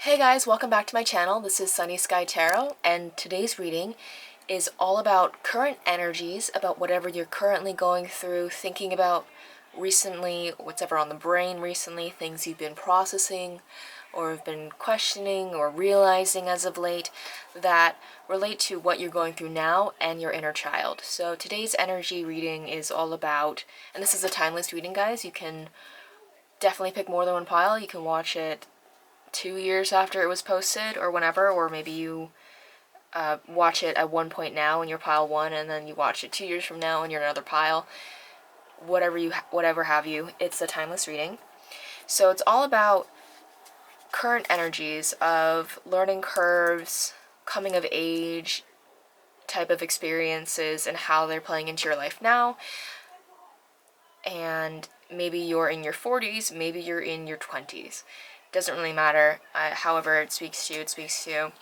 Hey guys, welcome back to my channel. This is Sunny Sky Tarot, and today's reading is all about current energies, about whatever you're currently going through, thinking about recently, what's ever on the brain recently, things you've been processing or have been questioning or realizing as of late that relate to what you're going through now and your inner child. So today's energy reading is all about, and this is a timeless reading, guys. You can definitely pick more than one pile. You can watch it 2 years after it was posted or whenever, or maybe you watch it at one point now in your pile 1 and then you watch it 2 years from now in your another pile. Whatever have you, it's a timeless reading. So it's all about current energies of learning curves, coming of age type of experiences and how they're playing into your life now. And maybe you're in your 40s, maybe you're in your 20s. Doesn't really matter. However it speaks to you, it speaks to you.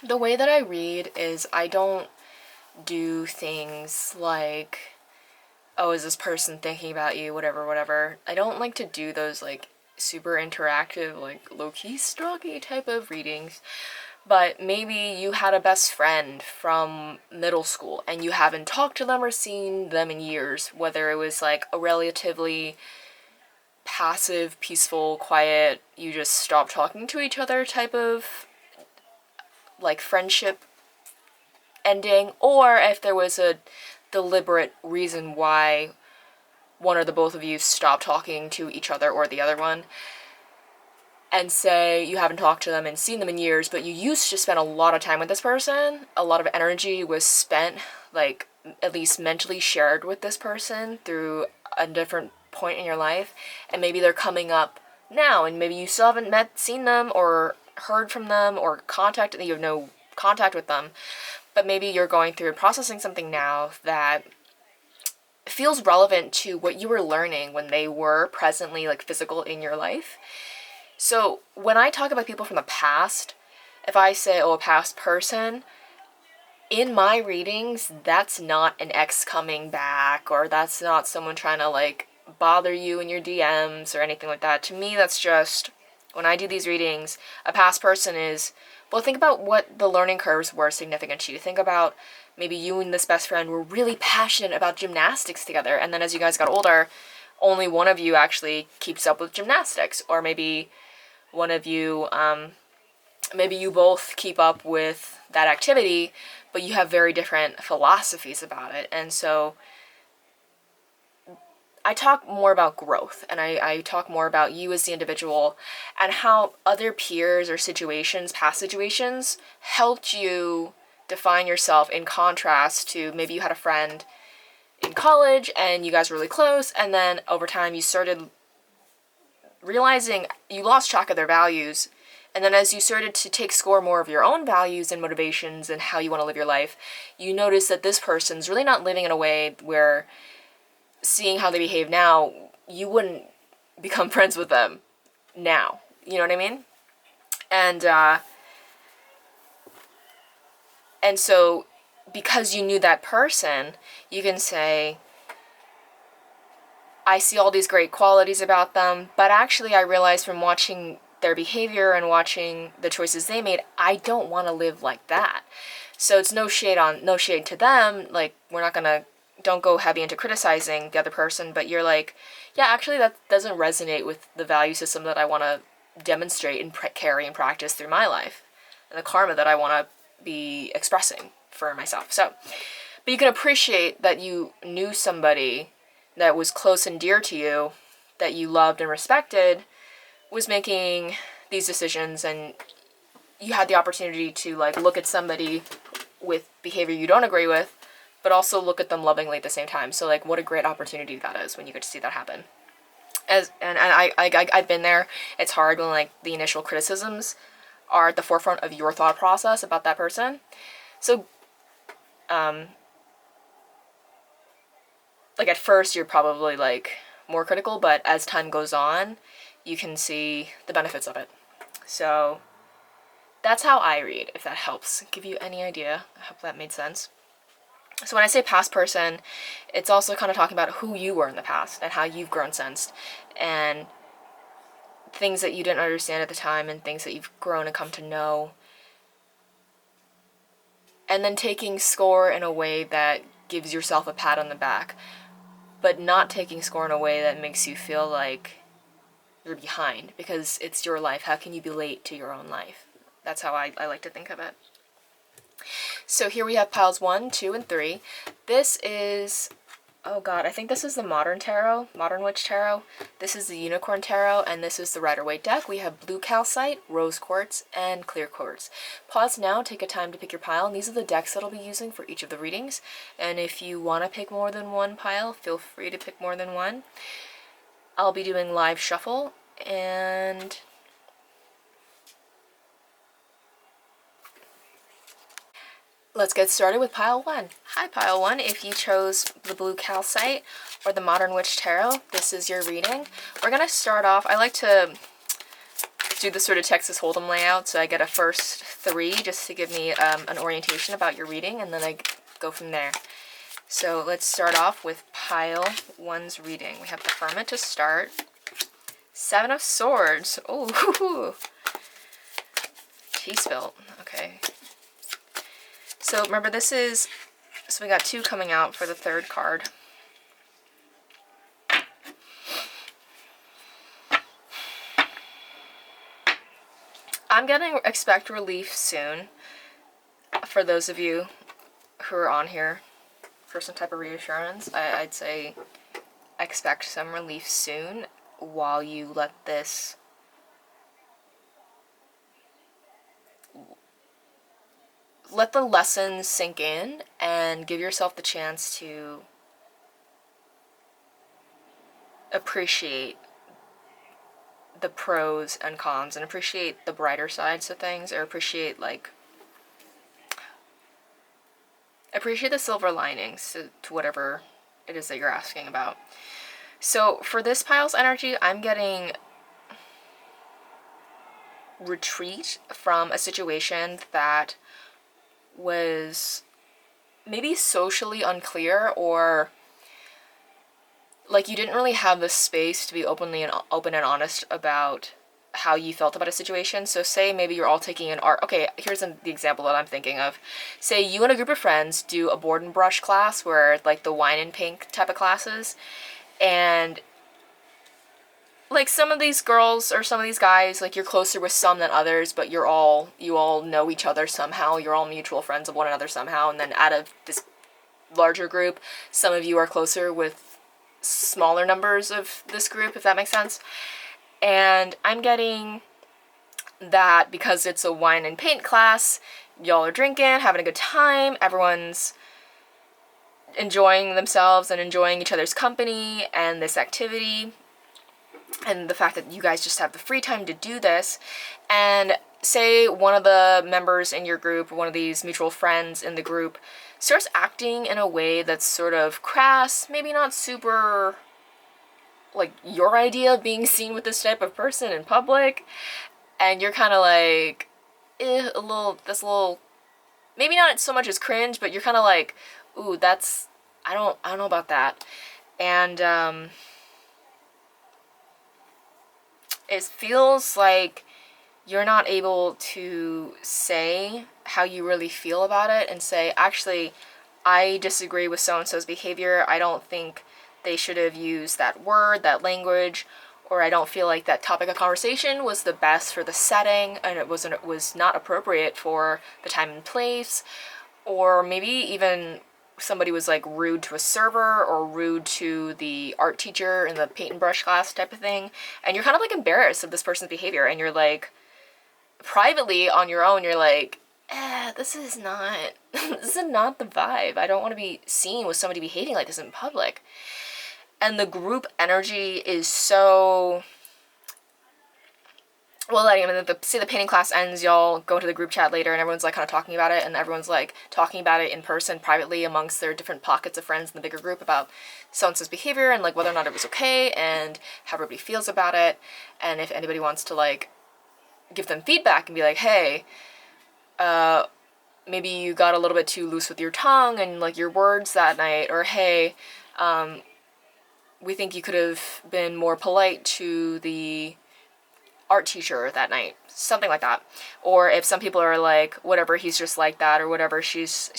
The way that I read is I don't do things like, oh, is this person thinking about you, whatever. I don't like to do those like super interactive, like low-key stalky type of readings. But maybe you had a best friend from middle school and you haven't talked to them or seen them in years, whether it was like a relatively passive, peaceful, quiet, you just stop talking to each other type of like friendship ending, or if there was a deliberate reason why one or the both of you stopped talking to each other or the other one, and say you haven't talked to them and seen them in years, but you used to spend a lot of time with this person, a lot of energy was spent, like at least mentally shared with this person through a different point in your life, and maybe they're coming up now and maybe you still haven't seen them or heard from them or you have no contact with them, but maybe you're going through and processing something now that feels relevant to what you were learning when they were presently like physical in your life. So when I talk about people from the past, if I say, oh, a past person, in my readings, that's not an ex coming back, or that's not someone trying to like bother you in your DMs or anything like that. To me, that's just, when I do these readings, a past person is, well, think about what the learning curves were significant to you. Think about maybe you and this best friend were really passionate about gymnastics together, and then as you guys got older, only one of you actually keeps up with gymnastics, or maybe one of you, maybe you both keep up with that activity, but you have very different philosophies about it. And so I talk more about growth, and I talk more about you as the individual and how other peers or situations, past situations, helped you define yourself in contrast to maybe you had a friend in college and you guys were really close, and then over time you started realizing you lost track of their values, and then as you started to take score more of your own values and motivations and how you want to live your life, you notice that this person's really not living in a way where, seeing how they behave now, you wouldn't become friends with them now. You know what I mean? And so because you knew that person, you can say, I see all these great qualities about them, but actually I realized from watching their behavior and watching the choices they made, I don't want to live like that. So it's no shade to them, like don't go heavy into criticizing the other person, but you're like, yeah, actually that doesn't resonate with the value system that I want to demonstrate and carry and practice through my life, and the karma that I want to be expressing for myself. So, but you can appreciate that you knew somebody that was close and dear to you, that you loved and respected, was making these decisions, and you had the opportunity to like look at somebody with behavior you don't agree with, but also look at them lovingly at the same time. So like, what a great opportunity that is when you get to see that happen. I've been there. It's hard when like the initial criticisms are at the forefront of your thought process about that person. So like at first you're probably like more critical, but as time goes on, you can see the benefits of it. So that's how I read, if that helps give you any idea. I hope that made sense. So when I say past person, it's also kind of talking about who you were in the past and how you've grown since. And things that you didn't understand at the time and things that you've grown and come to know. And then taking score in a way that gives yourself a pat on the back, but not taking score in a way that makes you feel like you're behind, because it's your life. How can you be late to your own life? That's how I like to think of it. So here we have piles 1, 2, and 3. This is, oh god, I think this is the Modern Tarot, Modern Witch Tarot. This is the Unicorn Tarot, and this is the Rider-Waite deck. We have blue calcite, rose quartz, and clear quartz. Pause now, take a time to pick your pile, and these are the decks that I'll be using for each of the readings. And if you want to pick more than one pile, feel free to pick more than one. I'll be doing live shuffle, and let's get started with pile 1. Hi, pile 1. If you chose the blue calcite or the Modern Witch Tarot, this is your reading. We're going to start off, I like to do the sort of Texas Hold'em layout, so I get a first 3 just to give me an orientation about your reading, and then I go from there. So let's start off with pile 1's reading. We have the Hermit to start. 7 of Swords. Oh, tea spilt. Okay. So remember, this is, so we got 2 coming out for the 3rd card. I'm gonna expect relief soon for those of you who are on here for some type of reassurance. I'd say expect some relief soon while you let this let the lessons sink in and give yourself the chance to appreciate the pros and cons and appreciate the brighter sides of things, or appreciate the silver linings to whatever it is that you're asking about. So for this pile's energy, I'm getting retreat from a situation that was maybe socially unclear, or like you didn't really have the space to be open and honest about how you felt about a situation. So say maybe you're all taking an art, okay, here's the example that I'm thinking of. Say you and a group of friends do a board and brush class, where like the wine and pink type of classes, and like some of these girls or some of these guys, like you're closer with some than others, but you all know each other somehow, you're all mutual friends of one another somehow, and then out of this larger group, some of you are closer with smaller numbers of this group, if that makes sense. And I'm getting that because it's a wine and paint class, y'all are drinking, having a good time, everyone's enjoying themselves and enjoying each other's company and this activity, and the fact that you guys just have the free time to do this. And say one of the members in your group, one of these mutual friends in the group, starts acting in a way that's sort of crass, maybe not super like your idea of being seen with this type of person in public, and you're kind of like, that's a little, maybe not so much as cringe, but you're kind of like, ooh, that's, I don't know about that. And it feels like you're not able to say how you really feel about it, and say, actually, I disagree with so-and-so's behavior. I don't think they should have used that word, that language, or I don't feel like that topic of conversation was the best for the setting, and it was not appropriate for the time and place. Or maybe even somebody was like rude to a server, or rude to the art teacher in the paint and brush class type of thing, and you're kind of like embarrassed of this person's behavior, and you're like, privately on your own, you're like, this is not the vibe. I don't want to be seen with somebody behaving like this in public. And the group energy is so, well, I mean, say the painting class ends, y'all go to the group chat later, and everyone's like kind of talking about it, and everyone's like talking about it in person privately amongst their different pockets of friends in the bigger group about so-and-so's behavior, and like whether or not it was okay, and how everybody feels about it, and if anybody wants to like give them feedback and be like, hey, maybe you got a little bit too loose with your tongue and like your words that night, or hey, we think you could have been more polite to the art teacher that night, something like that. Or if some people are like, whatever, he's just like that, or whatever, she's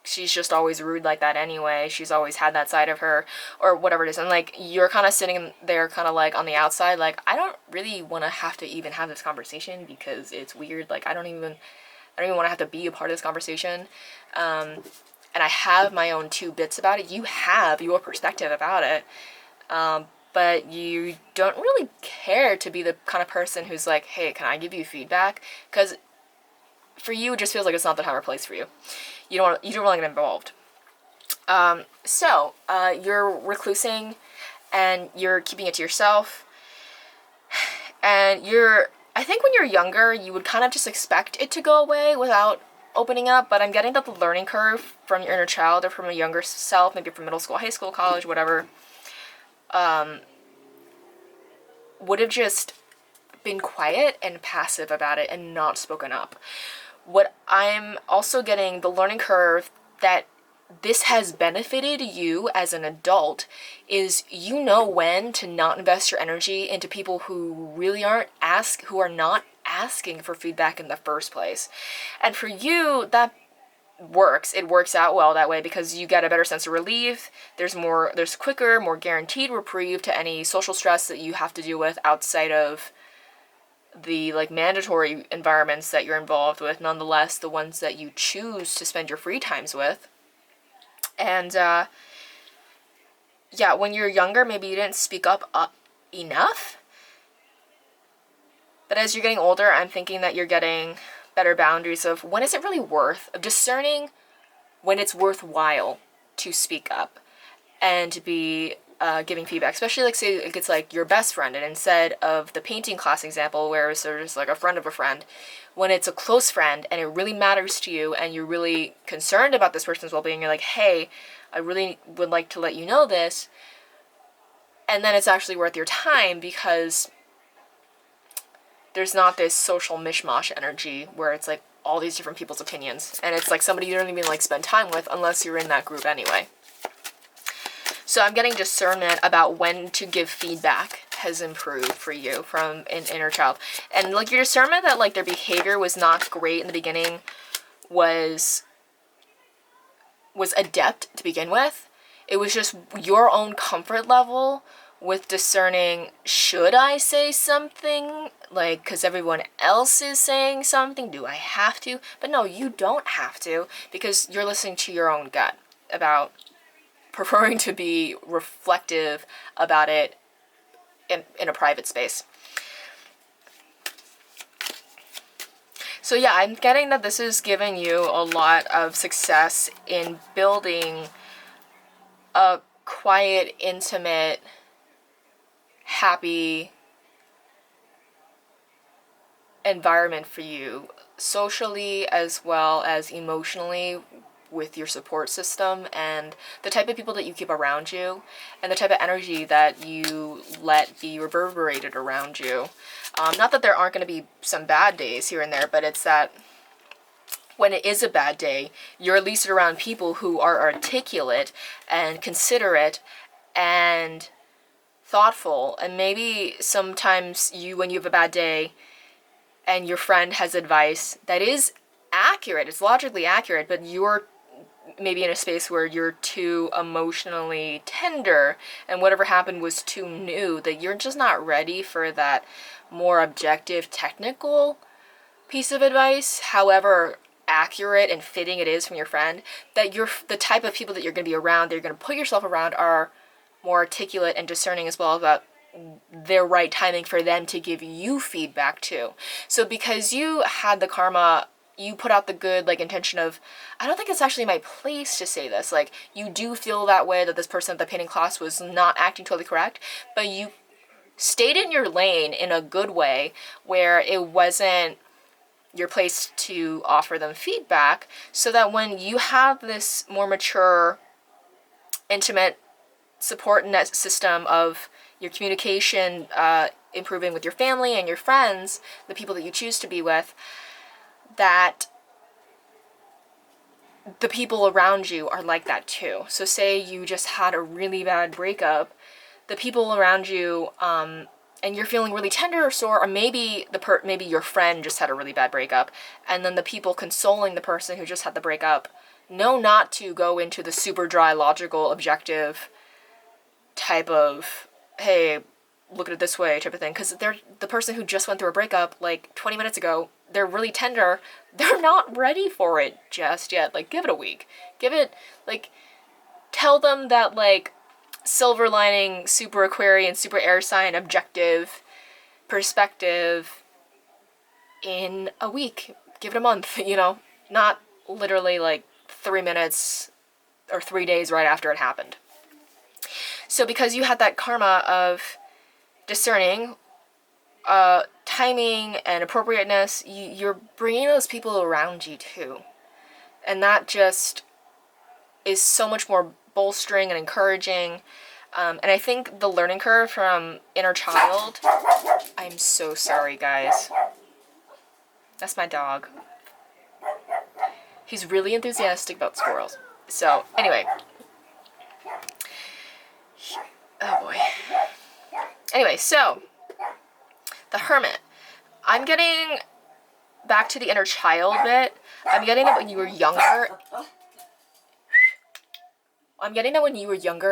just always rude like that anyway, she's always had that side of her, or whatever it is. And like, you're kind of sitting there kind of like on the outside, like, I don't really want to have to even have this conversation because it's weird. Like, I don't even want to have to be a part of this conversation. And I have my own 2 bits about it. You have your perspective about it. But you don't really care to be the kind of person who's like, hey, can I give you feedback? Because for you, it just feels like it's not the time or place for you. You don't want to get involved. So you're reclusing and you're keeping it to yourself. And I think when you're younger, you would kind of just expect it to go away without opening up, but I'm getting that the learning curve from your inner child or from a younger self, maybe from middle school, high school, college, whatever, would have just been quiet and passive about it and not spoken up. What I'm also getting, the learning curve that this has benefited you as an adult, is you know when to not invest your energy into people who really who are not asking for feedback in the first place. And for you, that works. It works out well that way because you get a better sense of relief. There's quicker, more guaranteed reprieve to any social stress that you have to deal with outside of the like mandatory environments that you're involved with, nonetheless the ones that you choose to spend your free times with. And yeah, when you're younger, maybe you didn't speak up enough. But as you're getting older, I'm thinking that you're getting better boundaries of when is it really of discerning when it's worthwhile to speak up and to be giving feedback. Especially like say it's like your best friend, and instead of the painting class example where it's sort of just like a friend of a friend, when it's a close friend and it really matters to you and you're really concerned about this person's well-being, you're like, hey, I really would like to let you know this. And then it's actually worth your time because there's not this social mishmash energy where it's like all these different people's opinions. And it's like somebody you don't even like spend time with unless you're in that group anyway. So I'm getting discernment about when to give feedback has improved for you from an inner child. And like your discernment that like their behavior was not great in the beginning was adept to begin with. It was just your own comfort level with discerning, should I say something? Like, because everyone else is saying something, do I have to? But no, you don't have to, because you're listening to your own gut about preferring to be reflective about it in a private space. So yeah, I'm getting that this is giving you a lot of success in building a quiet, intimate, happy environment for you, socially as well as emotionally, with your support system and the type of people that you keep around you and the type of energy that you let be reverberated around you. Not that there aren't going to be some bad days here and there, but it's that when it is a bad day, you're at least around people who are articulate and considerate and thoughtful. And maybe sometimes when you have a bad day and your friend has advice that is accurate, it's logically accurate, but you're maybe in a space where you're too emotionally tender and whatever happened was too new, that you're just not ready for that more objective, technical piece of advice, however accurate and fitting it is from your friend, that you're the type of people that you're going to be around, that you're going to put yourself around, are more articulate and discerning as well about their right timing for them to give you feedback too. So because you had the karma, you put out the good like intention of, I don't think it's actually my place to say this, like you do feel that way that this person at the painting class was not acting totally correct, but you stayed in your lane in a good way where it wasn't your place to offer them feedback, so that when you have this more mature, intimate support net system of your communication improving with your family and your friends, the people that you choose to be with, that the people around you are like that too. So say you just had a really bad breakup, the people around you and you're feeling really tender or sore, or maybe maybe your friend just had a really bad breakup, and then the people consoling the person who just had the breakup know not to go into the super dry, logical, objective type of, hey, look at it this way type of thing, because they're the person who just went through a breakup like 20 minutes ago. They're really tender. They're not ready for it just yet. Like, give it a week. Give it, like, tell them that, like, silver lining, super Aquarian, super air sign, objective perspective in a week. Give it a month, you know? Not literally, like, 3 minutes or 3 days right after it happened. So because you had that karma of discerning, timing and appropriateness, you're bringing those people around you too. And that just is so much more bolstering and encouraging. And I think the learning curve from inner child, I'm so sorry, guys. That's my dog. He's really enthusiastic about squirrels. So, anyway. Oh boy. Anyway, so, the Hermit. I'm getting back to the inner child bit. I'm getting that when you were younger.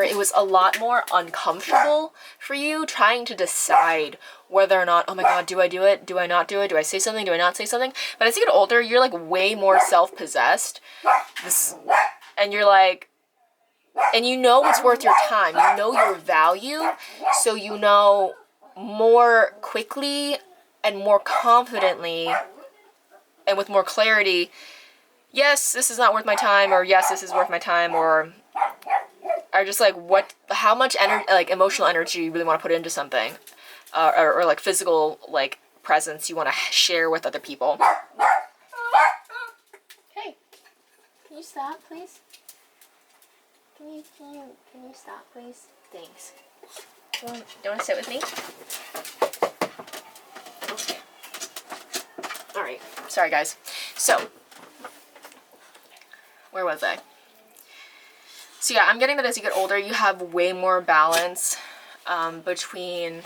It was a lot more uncomfortable for you trying to decide whether or not, oh my god, do I do it? Do I not do it? Do I say something? Do I not say something? But as you get older, you're like way more self-possessed. And you're like, and you know what's worth your time. You know your value. So you know more quickly and more confidently and with more clarity, yes, this is not worth my time, or yes, this is worth my time, or are just like, how much energy, like emotional energy you really want to put into something, or like physical, like, presence you want to share with other people. Hey, can you stop, please? Can you stop, please? Thanks. Do you want to sit with me? Okay. Alright, sorry guys. So, where was I? So yeah, I'm getting that as you get older, you have way more balance between...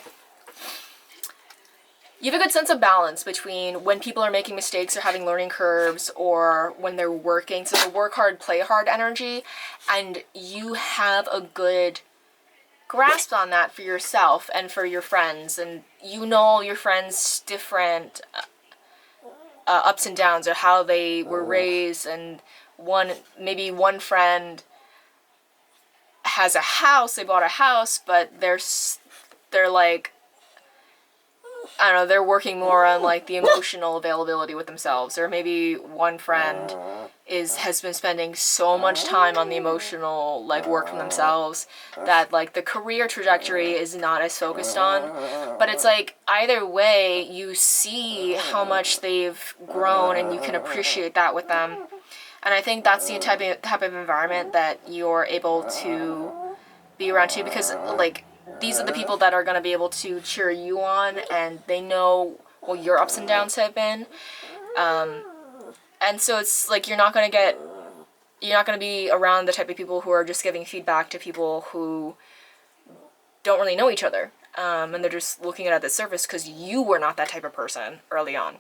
You have a good sense of balance between when people are making mistakes or having learning curves, or when they're working. So the work hard, play hard energy, and you have a good grasp on that for yourself and for your friends, and you know all your friends' different ups and downs, or how they were raised, and maybe one friend has a house, they bought a house, but they're like, I don't know, they're working more on like the emotional availability with themselves, or maybe one friend has been spending so much time on the emotional like work from themselves that like the career trajectory is not as focused on. But it's like either way, you see how much they've grown and you can appreciate that with them. And I think that's the type of environment that you're able to be around too, because like these are the people that are going to be able to cheer you on, and they know what your ups and downs have been. And so it's like you're not going to be around the type of people who are just giving feedback to people who don't really know each other. And they're just looking at the surface because you were not that type of person early on.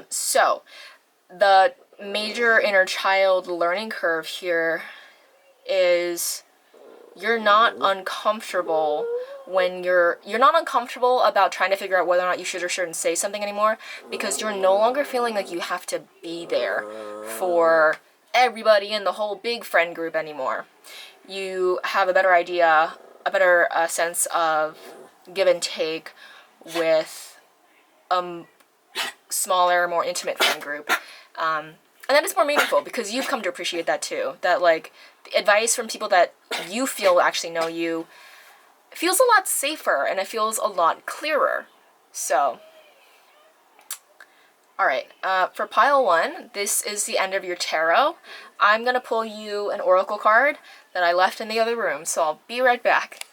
So the major inner child learning curve here is you're not uncomfortable when you're not uncomfortable about trying to figure out whether or not you should or shouldn't say something anymore, because you're no longer feeling like you have to be there for everybody in the whole big friend group anymore. You have a better idea, a better sense of give and take with smaller, more intimate friend group. And that is more meaningful because you've come to appreciate that too. That like the advice from people that you feel actually know you feels a lot safer and it feels a lot clearer. So, alright, for pile 1, this is the end of your tarot. I'm going to pull you an oracle card that I left in the other room, so I'll be right back.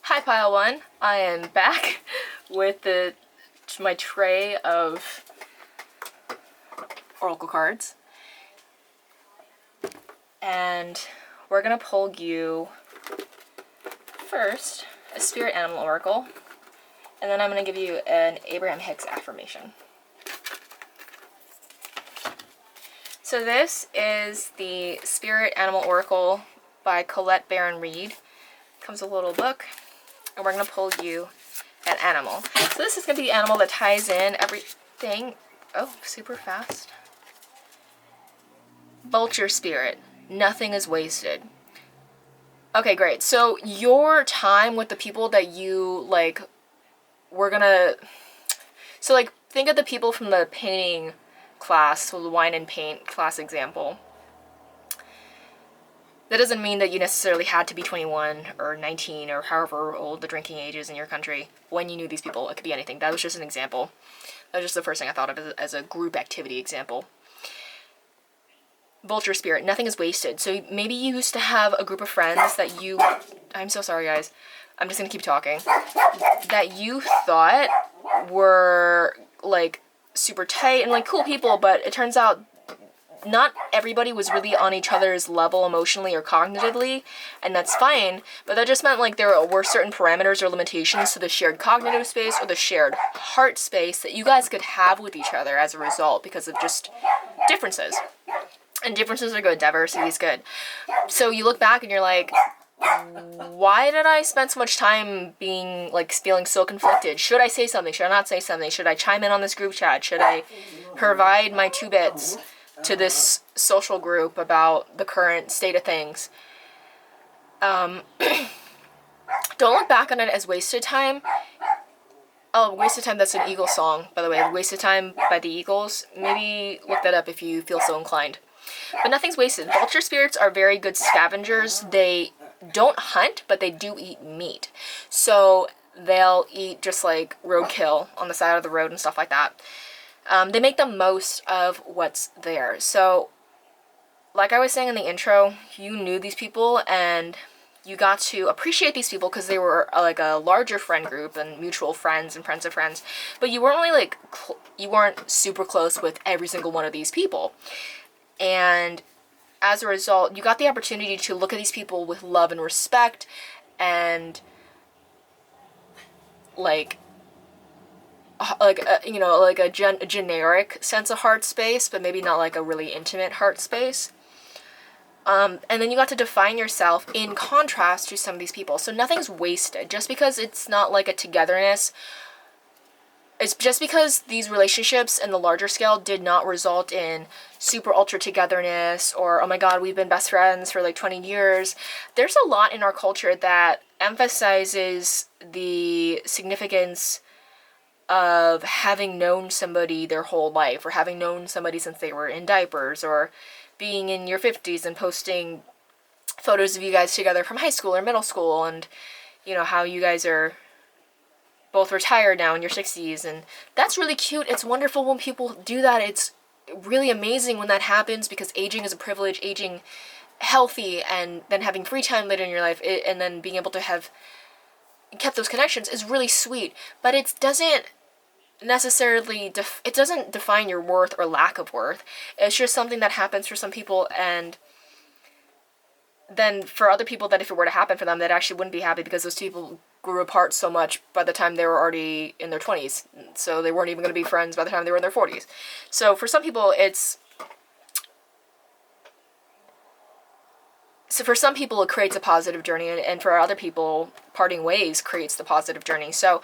Hi pile 1, I am back with my tray of oracle cards. And we're going to pull you first a spirit animal oracle, and then I'm going to give you an Abraham Hicks affirmation. So this is the Spirit Animal Oracle by Colette Baron Reed. Comes a little book, and we're going to pull you an animal. So this is going to be the animal that ties in everything. Oh, super fast. Vulture Spirit. Nothing is wasted. Okay, great. So your time with the people that you, like, we're gonna... So, like, think of the people from the painting class, so the wine and paint class example. That doesn't mean that you necessarily had to be 21 or 19 or however old the drinking age is in your country when you knew these people. It could be anything. That was just an example. That was just the first thing I thought of as a group activity example. Vulture Spirit. Nothing is wasted. So maybe you used to have a group of friends that you... I'm so sorry, guys. I'm just going to keep talking. That you thought were, like, super tight and, like, cool people, but it turns out not everybody was really on each other's level emotionally or cognitively, and that's fine, but that just meant, like, there were certain parameters or limitations to the shared cognitive space or the shared heart space that you guys could have with each other as a result because of just differences. And differences are good, diversity is good. So you look back and you're like, why did I spend so much time being, like, feeling so conflicted? Should I say something? Should I not say something? Should I chime in on this group chat? Should I provide my 2 bits to this social group about the current state of things? Don't look back on it as wasted time. Oh, Wasted Time, that's an Eagles song, by the way. Wasted Time by the Eagles. Maybe look that up if you feel so inclined. But nothing's wasted. Vulture spirits are very good scavengers. They don't hunt, but they do eat meat. So they'll eat just like roadkill on the side of the road and stuff like that. They make the most of what's there. So, like I was saying in the intro, you knew these people and you got to appreciate these people because they were like a larger friend group and mutual friends and friends of friends. But you weren't really like, you weren't super close with every single one of these people. And as a result, you got the opportunity to look at these people with love and respect and like you know, like a generic sense of heart space, but maybe not like a really intimate heart space. And then you got to define yourself in contrast to some of these people. So nothing's wasted. Just because it's not like a togetherness, it's just because these relationships in the larger scale did not result in super ultra togetherness or, oh my god, we've been best friends for like 20 years. There's a lot in our culture that emphasizes the significance of having known somebody their whole life or having known somebody since they were in diapers or being in your 50s and posting photos of you guys together from high school or middle school and, you know, how you guys are both retired now in your 60s, and that's really cute. It's wonderful when people do that. It's really amazing when that happens because aging is a privilege, aging healthy and then having free time later in your life and then being able to have kept those connections is really sweet, but it doesn't necessarily it doesn't define your worth or lack of worth. It's just something that happens for some people, and then for other people that if it were to happen for them, they actually wouldn't be happy because those two people grew apart so much by the time they were already in their 20s. So they weren't even going to be friends by the time they were in their 40s. So for some people, it creates a positive journey, and for other people, parting ways creates the positive journey. So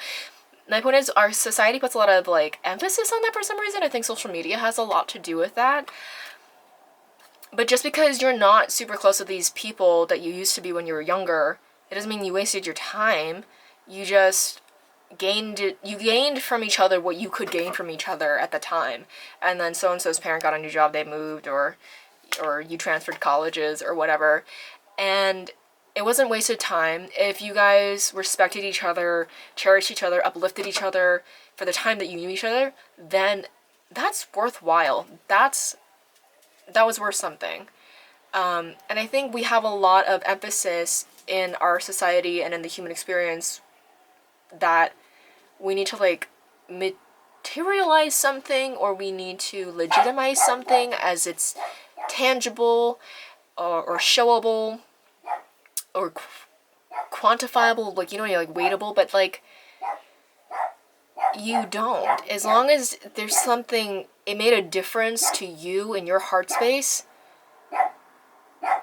my point is, our society puts a lot of like emphasis on that for some reason. I think social media has a lot to do with that. But just because you're not super close with these people that you used to be when you were younger, it doesn't mean you wasted your time. You just gained from each other what you could gain from each other at the time. And then so-and-so's parent got a new job, they moved, or you transferred colleges or whatever. And it wasn't wasted time. If you guys respected each other, cherished each other, uplifted each other for the time that you knew each other, then that's worthwhile. That was worth something. And I think we have a lot of emphasis in our society and in the human experience that we need to like materialize something, or we need to legitimize something as it's tangible or showable or quantifiable, like, you know, you're like weightable, but like, you don't. As long as there's something, it made a difference to you in your heart space,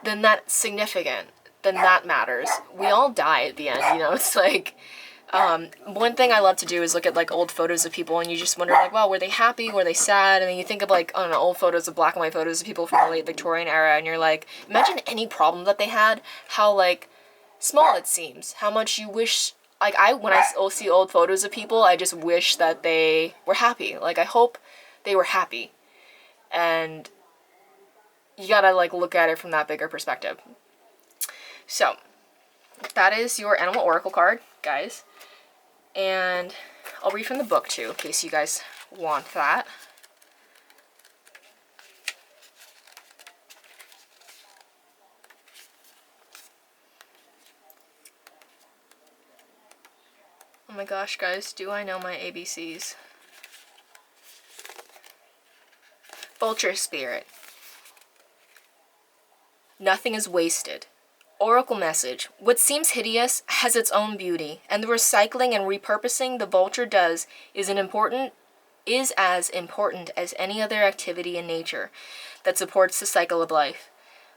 then that's significant. Then that matters. We all die at the end, you know? It's like, one thing I love to do is look at like old photos of people, and you just wonder like, wow, were they happy? Were they sad? And then you think of like, I don't know, old photos of black and white photos of people from the late Victorian era, and you're like, imagine any problem that they had, how like small it seems, how much you wish. Like, when I see old photos of people, I just wish that they were happy. Like, I hope they were happy. And you gotta, like, look at it from that bigger perspective. So, that is your Animal Oracle card, guys. And I'll read from the book, too, in case you guys want that. Oh my gosh, guys, do I know my ABCs? Vulture Spirit. Nothing is wasted. Oracle message. What seems hideous has its own beauty, and the recycling and repurposing the vulture does is as important as any other activity in nature that supports the cycle of life.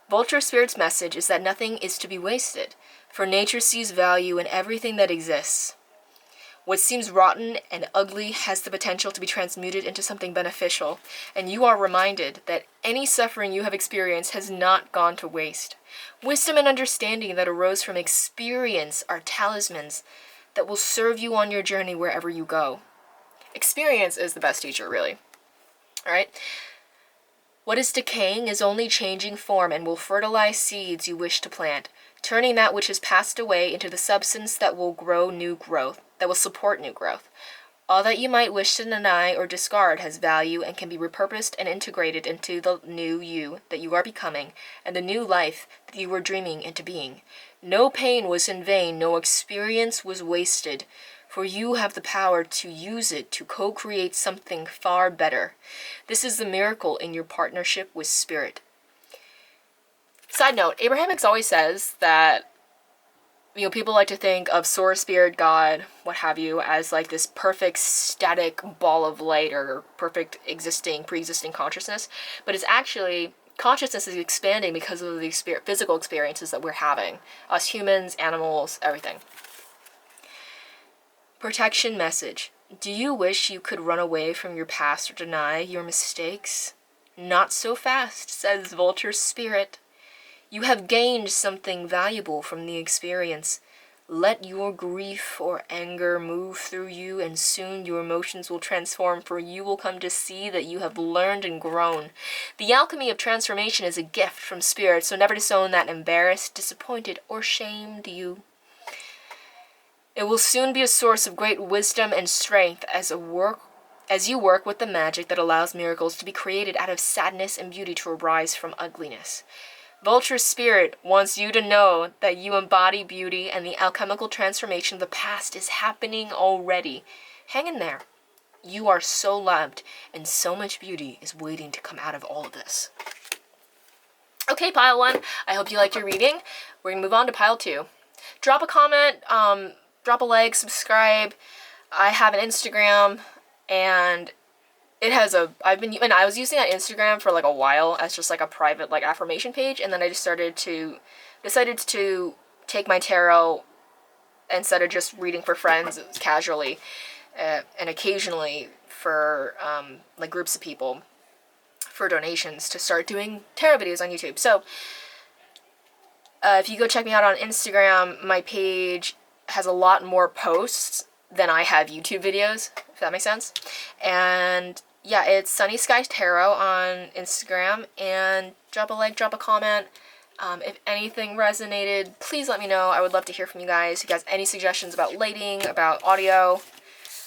Vulture Spirit's message is that nothing is to be wasted, for nature sees value in everything that exists. What seems rotten and ugly has the potential to be transmuted into something beneficial, and you are reminded that any suffering you have experienced has not gone to waste. Wisdom and understanding that arose from experience are talismans that will serve you on your journey wherever you go. Experience is the best teacher, really. All right? What is decaying is only changing form and will fertilize seeds you wish to plant, turning that which has passed away into the substance that will grow new growth, that will support new growth. All that you might wish to deny or discard has value and can be repurposed and integrated into the new you that you are becoming and the new life that you were dreaming into being. No pain was in vain, no experience was wasted, for you have the power to use it to co-create something far better. This is the miracle in your partnership with Spirit. Side note, Abraham Hicks always says that, you know, people like to think of Source, Spirit, God, what have you, as like this perfect static ball of light or perfect pre-existing consciousness. But it's actually, consciousness is expanding because of the physical experiences that we're having. Us humans, animals, everything. Protection message. Do you wish you could run away from your past or deny your mistakes? Not so fast, says Vulture Spirit. You have gained something valuable from the experience. Let your grief or anger move through you, and soon your emotions will transform, for you will come to see that you have learned and grown. The alchemy of transformation is a gift from Spirit, so never disown that embarrassed, disappointed, or shamed you. It will soon be a source of great wisdom and strength as you work with the magic that allows miracles to be created out of sadness and beauty to arise from ugliness. Vulture Spirit wants you to know that you embody beauty and the alchemical transformation of the past is happening already. Hang in there. You are so loved, and so much beauty is waiting to come out of all of this. Okay, Pile 1, I hope you liked your reading. We're going to move on to Pile 2. Drop a comment, drop a like, subscribe. I have an Instagram, and it has I was using that Instagram for like a while as just like a private like affirmation page, and then I just decided to take my tarot instead of just reading for friends casually, and occasionally for like groups of people for donations, to start doing tarot videos on YouTube. So if you go check me out on Instagram, my page has a lot more posts than I have YouTube videos, if that makes sense. And yeah, it's Sunny Sky Tarot on Instagram, and drop a like, drop a comment. If anything resonated, please let me know. I would love to hear from you guys. If you guys have any suggestions about lighting, about audio.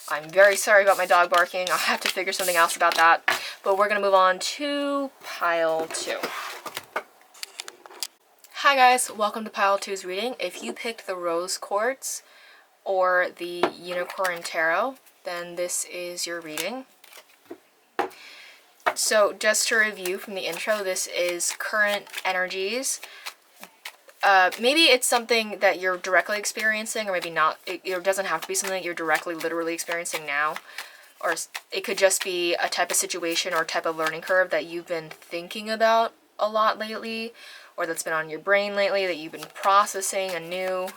I'm very sorry about my dog barking. I'll have to figure something else about that. But we're going to move on to Pile 2. Hi guys, welcome to Pile 2's reading. If you picked the Rose Quartz or the Unicorn Tarot, then this is your reading. So just to review from the intro, this is current energies maybe it's something that you're directly experiencing, or maybe not. It doesn't have to be something that you're directly, literally experiencing now. Or it could just be a type of situation or type of learning curve that you've been thinking about a lot lately, or that's been on your brain lately that you've been processing anew.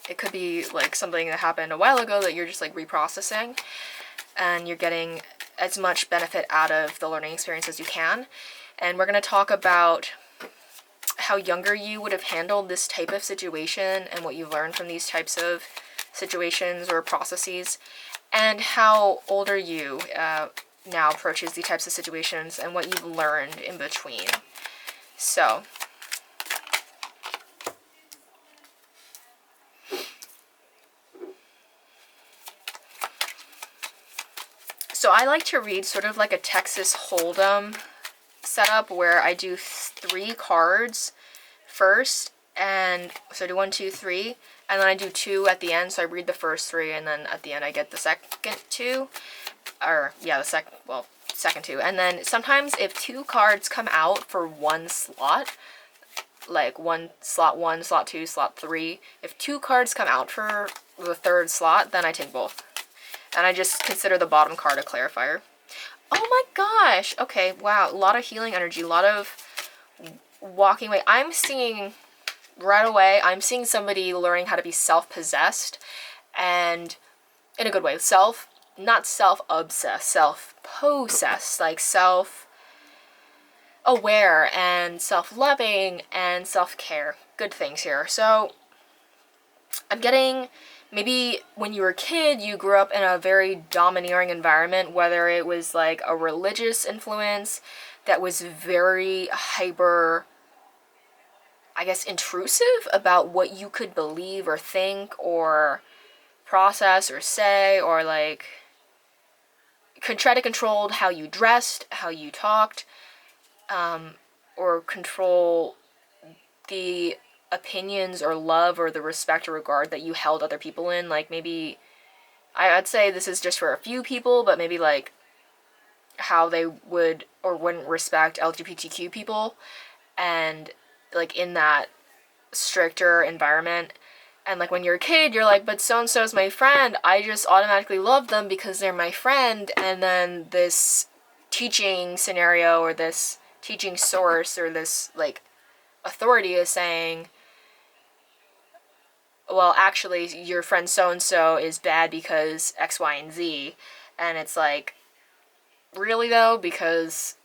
It could be like something that happened a while ago that you're just like reprocessing, and you're getting as much benefit out of the learning experience as you can. And we're going to talk about how younger you would have handled this type of situation and what you've learned from these types of situations or processes, and how older you now approaches these types of situations and what you've learned in between. So, I like to read sort of like a Texas Hold'em setup where I do 3 cards first, and so I do 1, 2, 3, and then I do 2 at the end, so I read the first 3, and then at the end I get the second 2, or yeah, the second 2, and then sometimes if 2 cards come out for one slot, like slot 1, slot 2, slot 3, if 2 cards come out for the 3rd slot, then I take both, and I just consider the bottom card a clarifier. Oh my gosh! Okay, wow, a lot of healing energy, a lot of walking away. I'm seeing, right away, I'm seeing somebody learning how to be self-possessed, and in a good way. Not self-obsessed, self-possessed, like self-aware and self-loving and self-care. Good things here. So, I'm getting, maybe when you were a kid, you grew up in a very domineering environment, whether it was like a religious influence that was very hyper, I guess, intrusive about what you could believe or think or process or say, or like try to control how you dressed, how you talked, or control the opinions or love or the respect or regard that you held other people in. Like maybe, I'd say this is just for a few people, but maybe like how they would or wouldn't respect LGBTQ people, and like in that stricter environment. And like when you're a kid, you're like, but so-and-so is my friend, I just automatically love them because they're my friend. And then this teaching scenario or this teaching source or this like authority is saying, well, actually, your friend so-and-so is bad because X, Y, and Z. And it's like, really though? Because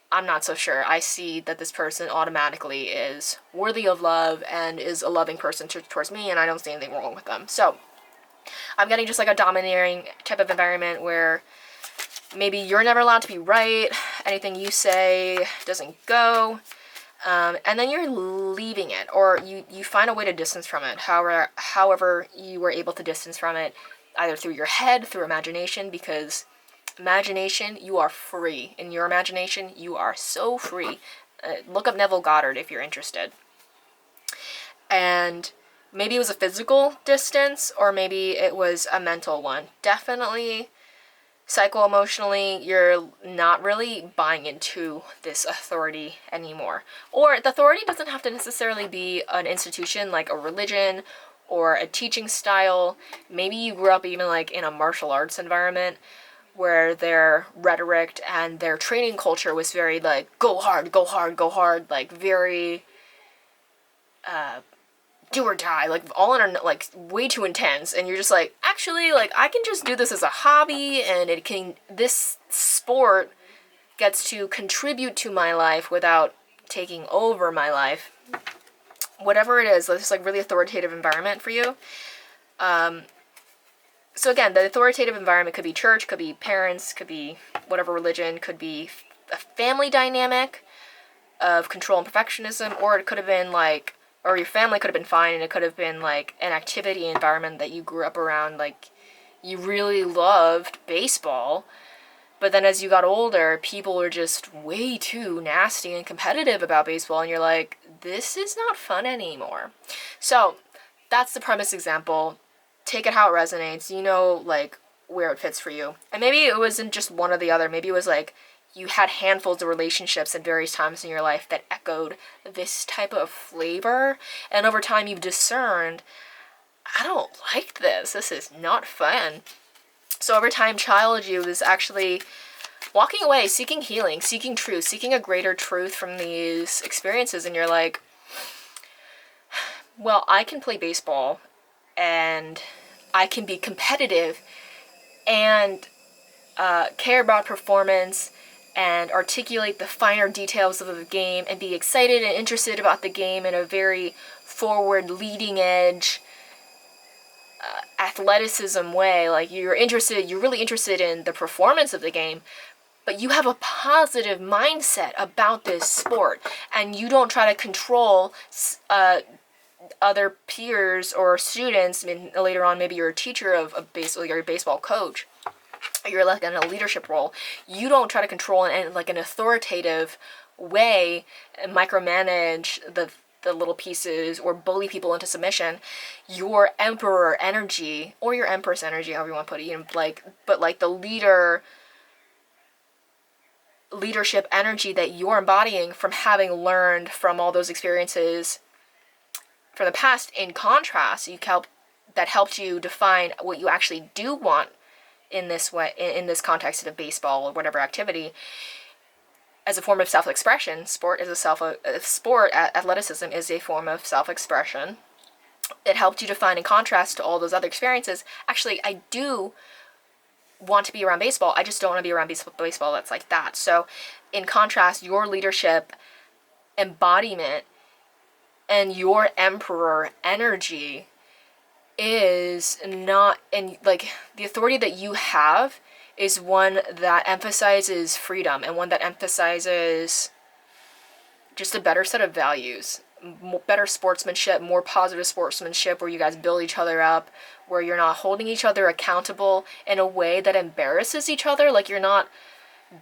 I'm not so sure. I see that this person automatically is worthy of love and is a loving person towards me, and I don't see anything wrong with them. So, I'm getting just like a domineering type of environment where maybe you're never allowed to be right, anything you say doesn't go, and then you're leaving it, or you find a way to distance from it, however you were able to distance from it, either through your head, through imagination, because imagination, you are free. In your imagination, you are so free. Look up Neville Goddard if you're interested. And maybe it was a physical distance, or maybe it was a mental one. Definitely, psycho-emotionally, you're not really buying into this authority anymore. Or the authority doesn't have to necessarily be an institution like a religion or a teaching style. Maybe you grew up even like in a martial arts environment where their rhetoric and their training culture was very like, go hard, go hard, go hard, like very do or die, like all in a, like way too intense, and you're just like, actually, like I can just do this as a hobby, and this sport gets to contribute to my life without taking over my life. Whatever it is, this like really authoritative environment for you. So again, the authoritative environment could be church, could be parents, could be whatever religion, could be a family dynamic of control and perfectionism, or it could have been like, or your family could have been fine, and it could have been like an activity environment that you grew up around, like you really loved baseball, but then as you got older, people were just way too nasty and competitive about baseball, and you're like, this is not fun anymore. So that's the premise example. Take it how it resonates, you know, like, where it fits for you. And maybe it wasn't just one or the other. Maybe it was, like, you had handfuls of relationships at various times in your life that echoed this type of flavor. And over time you've discerned, I don't like this. This is not fun. So over time, child you is actually walking away, seeking healing, seeking truth, seeking a greater truth from these experiences. And you're like, well, I can play baseball and I can be competitive and care about performance and articulate the finer details of the game and be excited and interested about the game in a very forward, leading edge, athleticism way. Like you're really interested in the performance of the game, but you have a positive mindset about this sport and you don't try to control other peers or students. I mean, later on, maybe you're a teacher of baseball, you're a baseball coach, you're like in a leadership role. You don't try to control in like an authoritative way and micromanage the little pieces or bully people into submission. Your emperor energy or your empress energy, however you want to put it, but like the leadership energy that you're embodying from having learned from all those experiences from the past. In contrast, that helped you define what you actually do want in this way, in this context of baseball or whatever activity, as a form of self-expression. Athleticism is a form of self-expression. It helped you define, in contrast to all those other experiences, actually, I do want to be around baseball. I just don't want to be around baseball that's like that. So, in contrast, your leadership embodiment and your emperor energy is not, and like the authority that you have is one that emphasizes freedom and one that emphasizes just a better set of values, better sportsmanship, more positive sportsmanship, where you guys build each other up, where you're not holding each other accountable in a way that embarrasses each other. Like you're not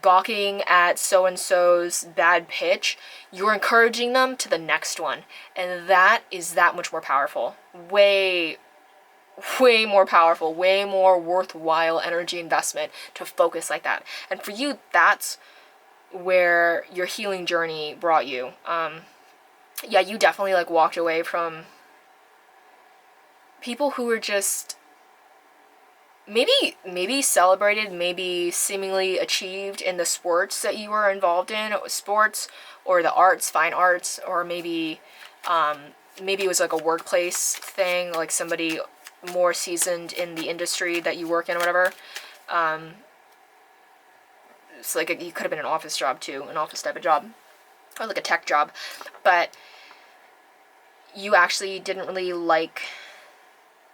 gawking at so-and-so's bad pitch, you're encouraging them to the next one. And that is that much more powerful. Way more powerful, way more worthwhile energy investment to focus like that. And for you, that's where your healing journey brought you. Yeah, you definitely like walked away from people who were just maybe celebrated, maybe seemingly achieved in the sports that you were involved in, sports or the arts, fine arts, or maybe it was like a workplace thing, like somebody more seasoned in the industry that you work in or whatever. It's like you could have been an office job too, an office type of job, or like a tech job, but you actually didn't really like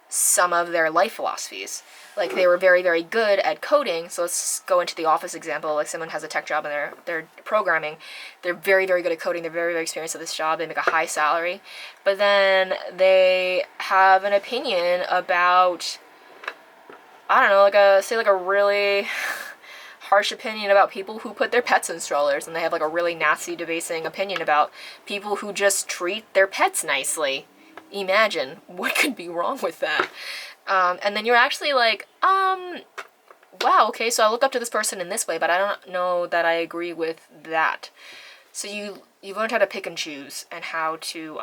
some of their life philosophies. Like they were very, very good at coding. So let's go into the office example. Like someone has a tech job and they're programming. They're very, very good at coding. They're very, very experienced at this job. They make a high salary. But then they have an opinion about, I don't know, like a really harsh opinion about people who put their pets in strollers. And they have like a really nasty, debasing opinion about people who just treat their pets nicely. Imagine what could be wrong with that. And then you're actually like, wow, okay, so I look up to this person in this way, but I don't know that I agree with that. So you learned how to pick and choose and how to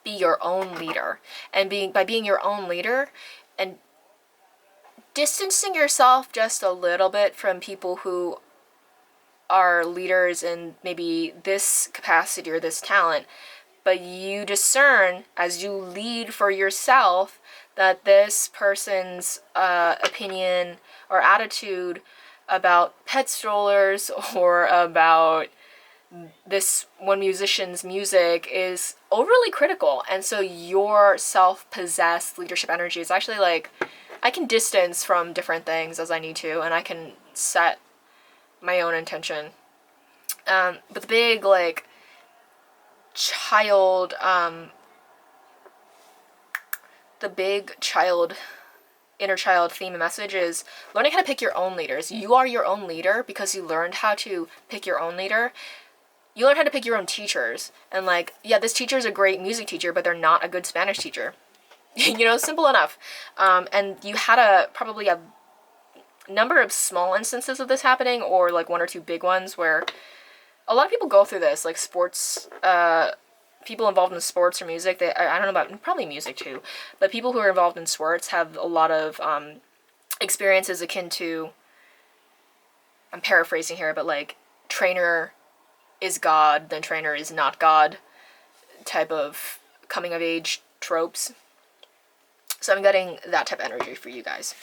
be your own leader. And by being your own leader and distancing yourself just a little bit from people who are leaders in maybe this capacity or this talent, but you discern as you lead for yourself that this person's opinion or attitude about pet strollers or about this one musician's music is overly critical. And so your self-possessed leadership energy is actually like, I can distance from different things as I need to, and I can set my own intention. But the big, like, inner child theme and message is learning how to pick your own leaders. You are your own leader because you learned how to pick your own leader. You learn how to pick your own teachers. And like, yeah, this teacher is a great music teacher, but they're not a good Spanish teacher. You know, simple enough. And you had probably a number of small instances of this happening, or like one or two big ones where a lot of people go through this, like sports, people involved in sports or music. I don't know about, probably music too, but people who are involved in sports have a lot of experiences akin to, I'm paraphrasing here, but like trainer is God, then trainer is not God type of coming of age tropes. So I'm getting that type of energy for you guys.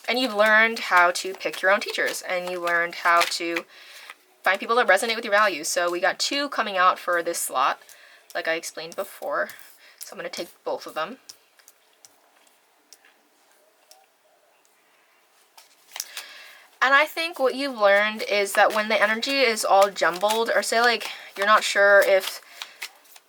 And you've learned how to pick your own teachers, and you learned how to find people that resonate with your values. So we got 2 coming out for this slot, like I explained before. So I'm going to take both of them. And I think what you've learned is that when the energy is all jumbled, or say like you're not sure if,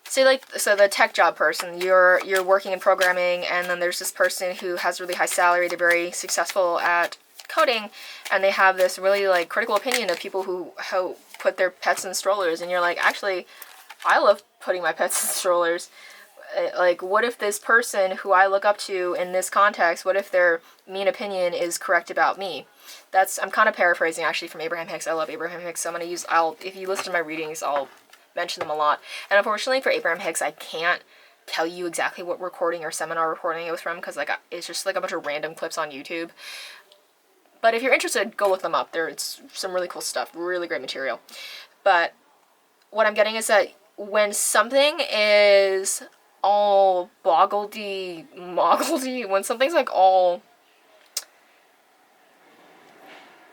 say like, so the tech job person, you're working in programming, and then there's this person who has really high salary, they're very successful at coding, and they have this really like critical opinion of people who put their pets in strollers, and you're like, actually, I love putting my pets in strollers. Like, what if this person who I look up to in this context, what if their mean opinion is correct about me? I'm kind of paraphrasing actually from Abraham Hicks. I love Abraham Hicks, so if you listen to my readings, I'll mention them a lot. And unfortunately for Abraham Hicks, I can't tell you exactly what recording or seminar recording it was from, because like it's just like a bunch of random clips on YouTube. But if you're interested, go look them up. It's some really cool stuff, really great material. But what I'm getting is that when something is all boggledy-moggledy, when something's like all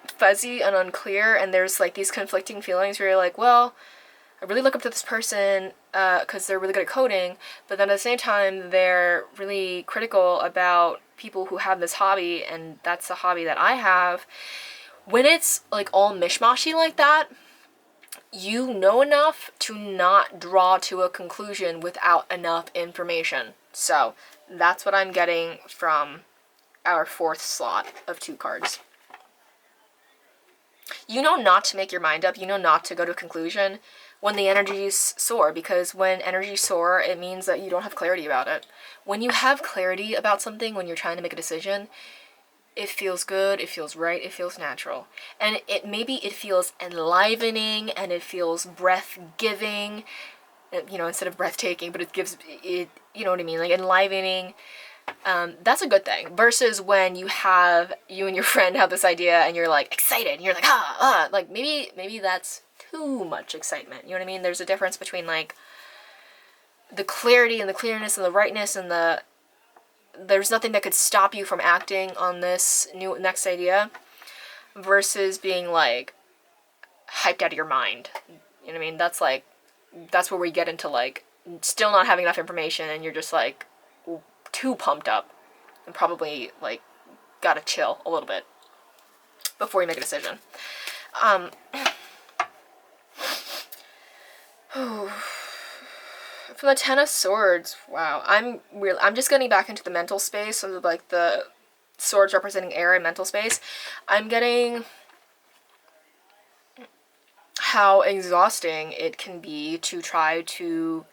fuzzy and unclear, and there's like these conflicting feelings where you're like, well, I really look up to this person because they're really good at coding, but then at the same time they're really critical about people who have this hobby, and that's a hobby that I have. When it's like all mishmashy like that, you know enough to not draw to a conclusion without enough information. So that's what I'm getting from our 4th slot of 2 cards. You know not to make your mind up. You know not to go to a conclusion when the energies soar, because when energies soar, it means that you don't have clarity about it. When you have clarity about something, when you're trying to make a decision, it feels good, it feels right, it feels natural. And maybe it feels enlivening, and it feels breath-giving, instead of breathtaking, but it gives it, you know what I mean, like enlivening. That's a good thing, versus when you and your friend have this idea and you're like excited and you're like like maybe that's too much excitement, you know what I mean? There's a difference between like the clarity and the clearness and the rightness and there's nothing that could stop you from acting on this next idea, versus being like hyped out of your mind, you know what I mean? That's where we get into like still not having enough information, and you're just like too pumped up, and probably like gotta chill a little bit before you make a decision. From the 10 of Swords, wow, I'm just getting back into the mental space of like the swords representing air and mental space. I'm getting how exhausting it can be to try to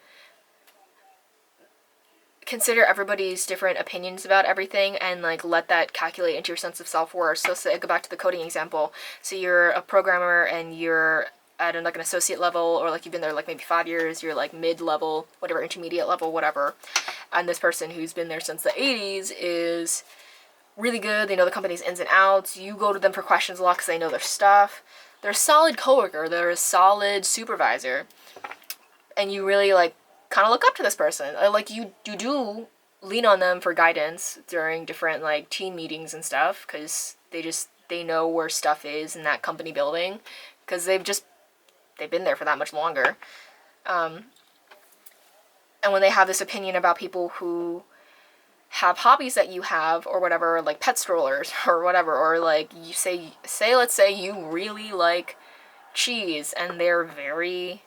consider everybody's different opinions about everything and like let that calculate into your sense of self-worth. So say, go back to the coding example. So you're a programmer and you're at like an associate level, or like you've been there like maybe 5 years, you're like mid-level, whatever, intermediate level, whatever. And this person who's been there since the 80s is really good. They know the company's ins and outs. You go to them for questions a lot because they know their stuff. They're a solid coworker. They're a solid supervisor. And you really like kind of look up to this person. Like you do lean on them for guidance during different like team meetings and stuff, because they know where stuff is in that company building, because they've been there for that much longer. And when they have this opinion about people who have hobbies that you have or whatever, like pet strollers or whatever, or like you let's say you really like cheese, and they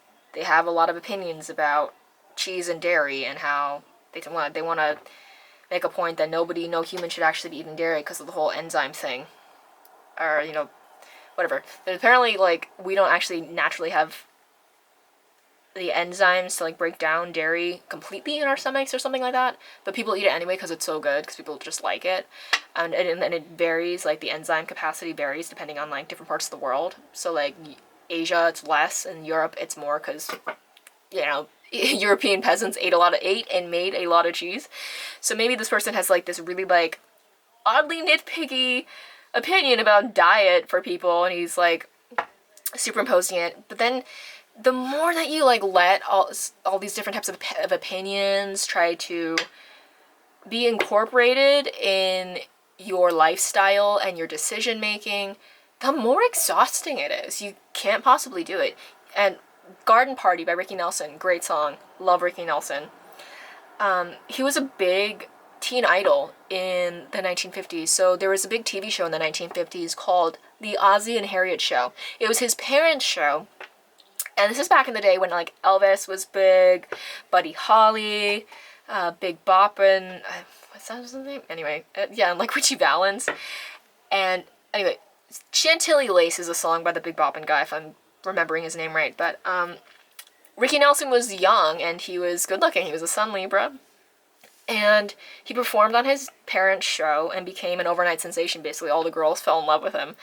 have a lot of opinions about cheese and dairy, and how they want to make a point that no human should actually be eating dairy because of the whole enzyme thing, or whatever. But apparently, like, we don't actually naturally have the enzymes to like break down dairy completely in our stomachs or something like that, but people eat it anyway because it's so good, because people just like it. And it varies, like the enzyme capacity varies depending on like different parts of the world. So like Asia it's less, and Europe it's more, because European peasants ate and made a lot of cheese. So maybe this person has like this really like oddly nitpicky opinion about diet for people, and he's like superimposing it. But then the more that you like let all these different types of opinions try to be incorporated in your lifestyle and your decision making, the more exhausting it is. You can't possibly do it. And Garden Party by Ricky Nelson, great song. Love Ricky Nelson. He was a big teen idol in the 1950s. So there was a big TV show in the 1950s called The Ozzie and Harriet Show. It was his parents' show. And this is back in the day when like Elvis was big, Buddy Holly, Big Boppin', what's that his name? Anyway, yeah, and like Richie Valens. And anyway, Chantilly Lace is a song by the Big Boppin' guy, if I'm remembering his name right. But Ricky Nelson was young and he was good looking. He was a Sun Libra. And he performed on his parents' show and became an overnight sensation. Basically, all the girls fell in love with him.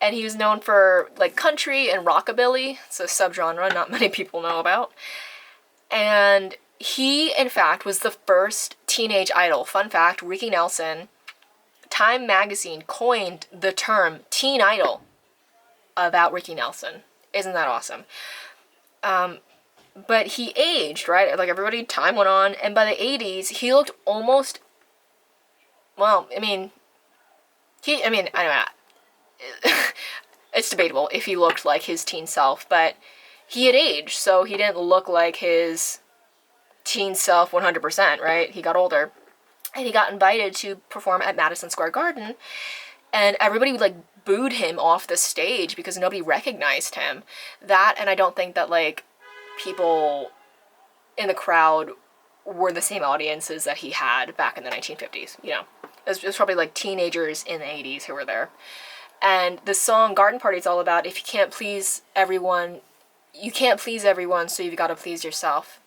And he was known for like country and rockabilly. It's a subgenre not many people know about. And he, in fact, was the first teenage idol. Fun fact, Ricky Nelson, Time magazine coined the term teen idol about Ricky Nelson. Isn't that awesome? But he aged, right? Like everybody, time went on. And by the 80s, he looked almost, well, I don't know. It's debatable if he looked like his teen self, but he had aged, so he didn't look like his teen self 100%, right? He got older. And he got invited to perform at Madison Square Garden, and everybody like booed him off the stage because nobody recognized him. That, and I don't think that like people in the crowd were the same audiences that he had back in the 1950s, you know. It was probably like teenagers in the 80s who were there. And the song Garden Party is all about, if you can't please everyone, you can't please everyone, so you've got to please yourself.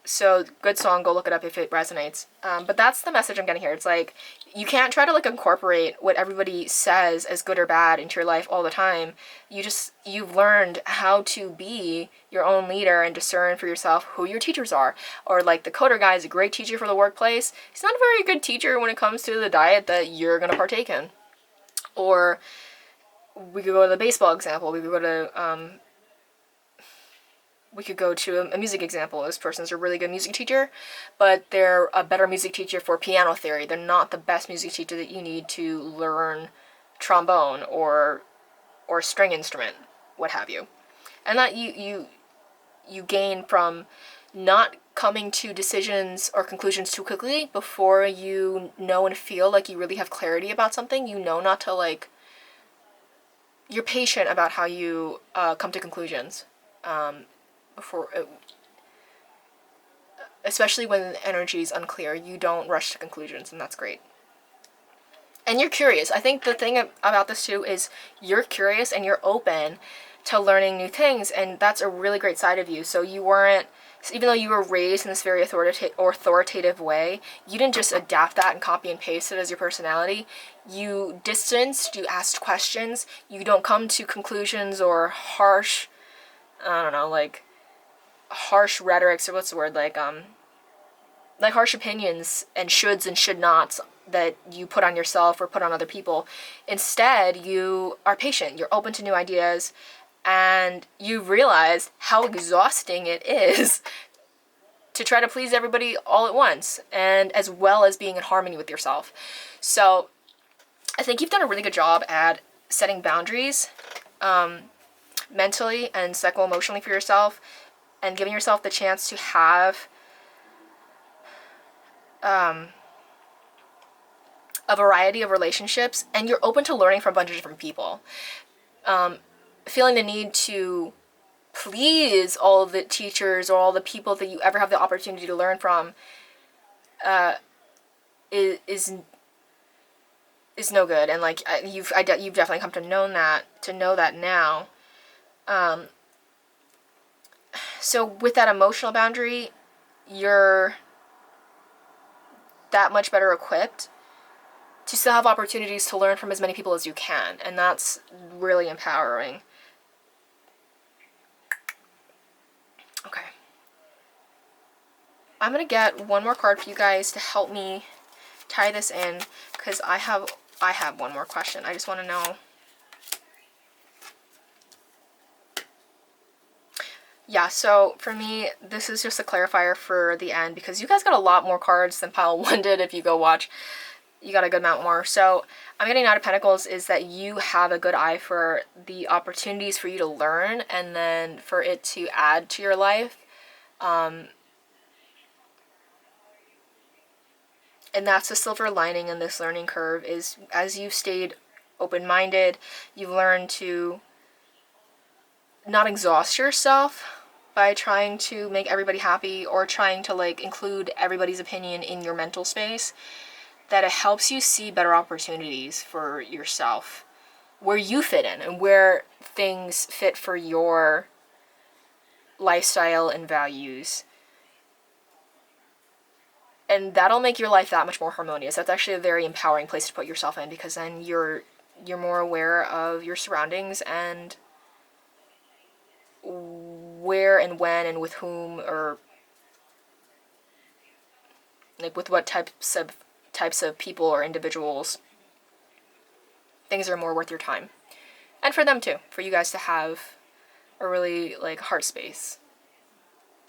So good song, go look it up if it resonates. But that's the message I'm getting here. It's like, you can't try to like incorporate what everybody says as good or bad into your life all the time. You've learned how to be your own leader and discern for yourself who your teachers are. Or like the coder guy is a great teacher for the workplace. He's not a very good teacher when it comes to the diet that you're going to partake in. Or we could go to the baseball example. We could go to a music example. This person's a really good music teacher, but they're a better music teacher for piano theory. They're not the best music teacher that you need to learn trombone or string instrument, what have you. And that you gain from not coming to decisions or conclusions too quickly before you know and feel like you really have clarity about something. You know not to like... You're patient about how you come to conclusions. Especially when energy is unclear, you don't rush to conclusions, and that's great. And you're curious. I think the thing about this too is you're curious and you're open to learning new things, and that's a really great side of you. So you weren't, even though you were raised in this very authoritative way, you didn't just adapt that and copy and paste it as your personality. You distanced, you asked questions, you don't come to conclusions or harsh rhetorics, or what's the word, like harsh opinions and shoulds and should nots that you put on yourself or put on other people. Instead, you are patient, you're open to new ideas, and you realize how exhausting it is to try to please everybody all at once, and as well as being in harmony with yourself. So I think you've done a really good job at setting boundaries mentally and psycho-emotionally for yourself, and giving yourself the chance to have a variety of relationships, and you're open to learning from a bunch of different people. Feeling the need to please all the teachers or all the people that you ever have the opportunity to learn from is no good. And like you've definitely come to know that now. So with that emotional boundary, you're that much better equipped to still have opportunities to learn from as many people as you can. And that's really empowering. Okay. I'm going to get one more card for you guys to help me tie this in, because I have one more question. I just want to know. Yeah, so for me, this is just a clarifier for the end, because you guys got a lot more cards than pile 1 did. If you go watch, you got a good amount more. So I'm getting Knight of Pentacles is that you have a good eye for the opportunities for you to learn, and then for it to add to your life. And that's the silver lining in this learning curve, is as you stayed open-minded, you've learned to not exhaust yourself by trying to make everybody happy or trying to like include everybody's opinion in your mental space, that it helps you see better opportunities for yourself, where you fit in and where things fit for your lifestyle and values. And that'll make your life that much more harmonious. That's actually a very empowering place to put yourself in, because then you're more aware of your surroundings and where and when and with whom, or like with what types of people or individuals things are more worth your time. And for them too, for you guys to have a really like heart space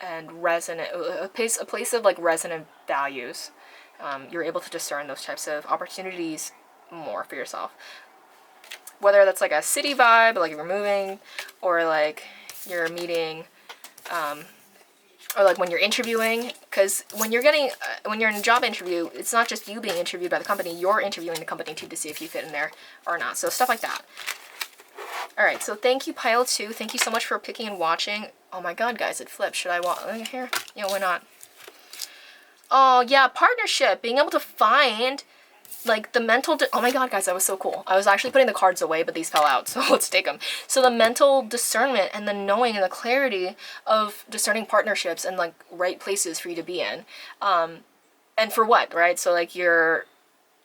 and resonant, a place of like resonant values. You're able to discern those types of opportunities more for yourself. Whether that's like a city vibe, like you're moving, or like you're meeting, or like when you're interviewing, because when you're in a job interview, it's not just you being interviewed by the company, you're interviewing the company too to see if you fit in there or not. So stuff like that. Alright, so thank you, Pile 2. Thank you so much for picking and watching. Oh my god, guys, it flipped. Should I walk here? Yeah, why not? Oh, yeah, partnership. Being able to find, like, the mental... Oh my god, guys, that was so cool. I was actually putting the cards away, but these fell out, so let's take them. So the mental discernment and the knowing and the clarity of discerning partnerships and, like, right places for you to be in. And for what, right? So, like, you're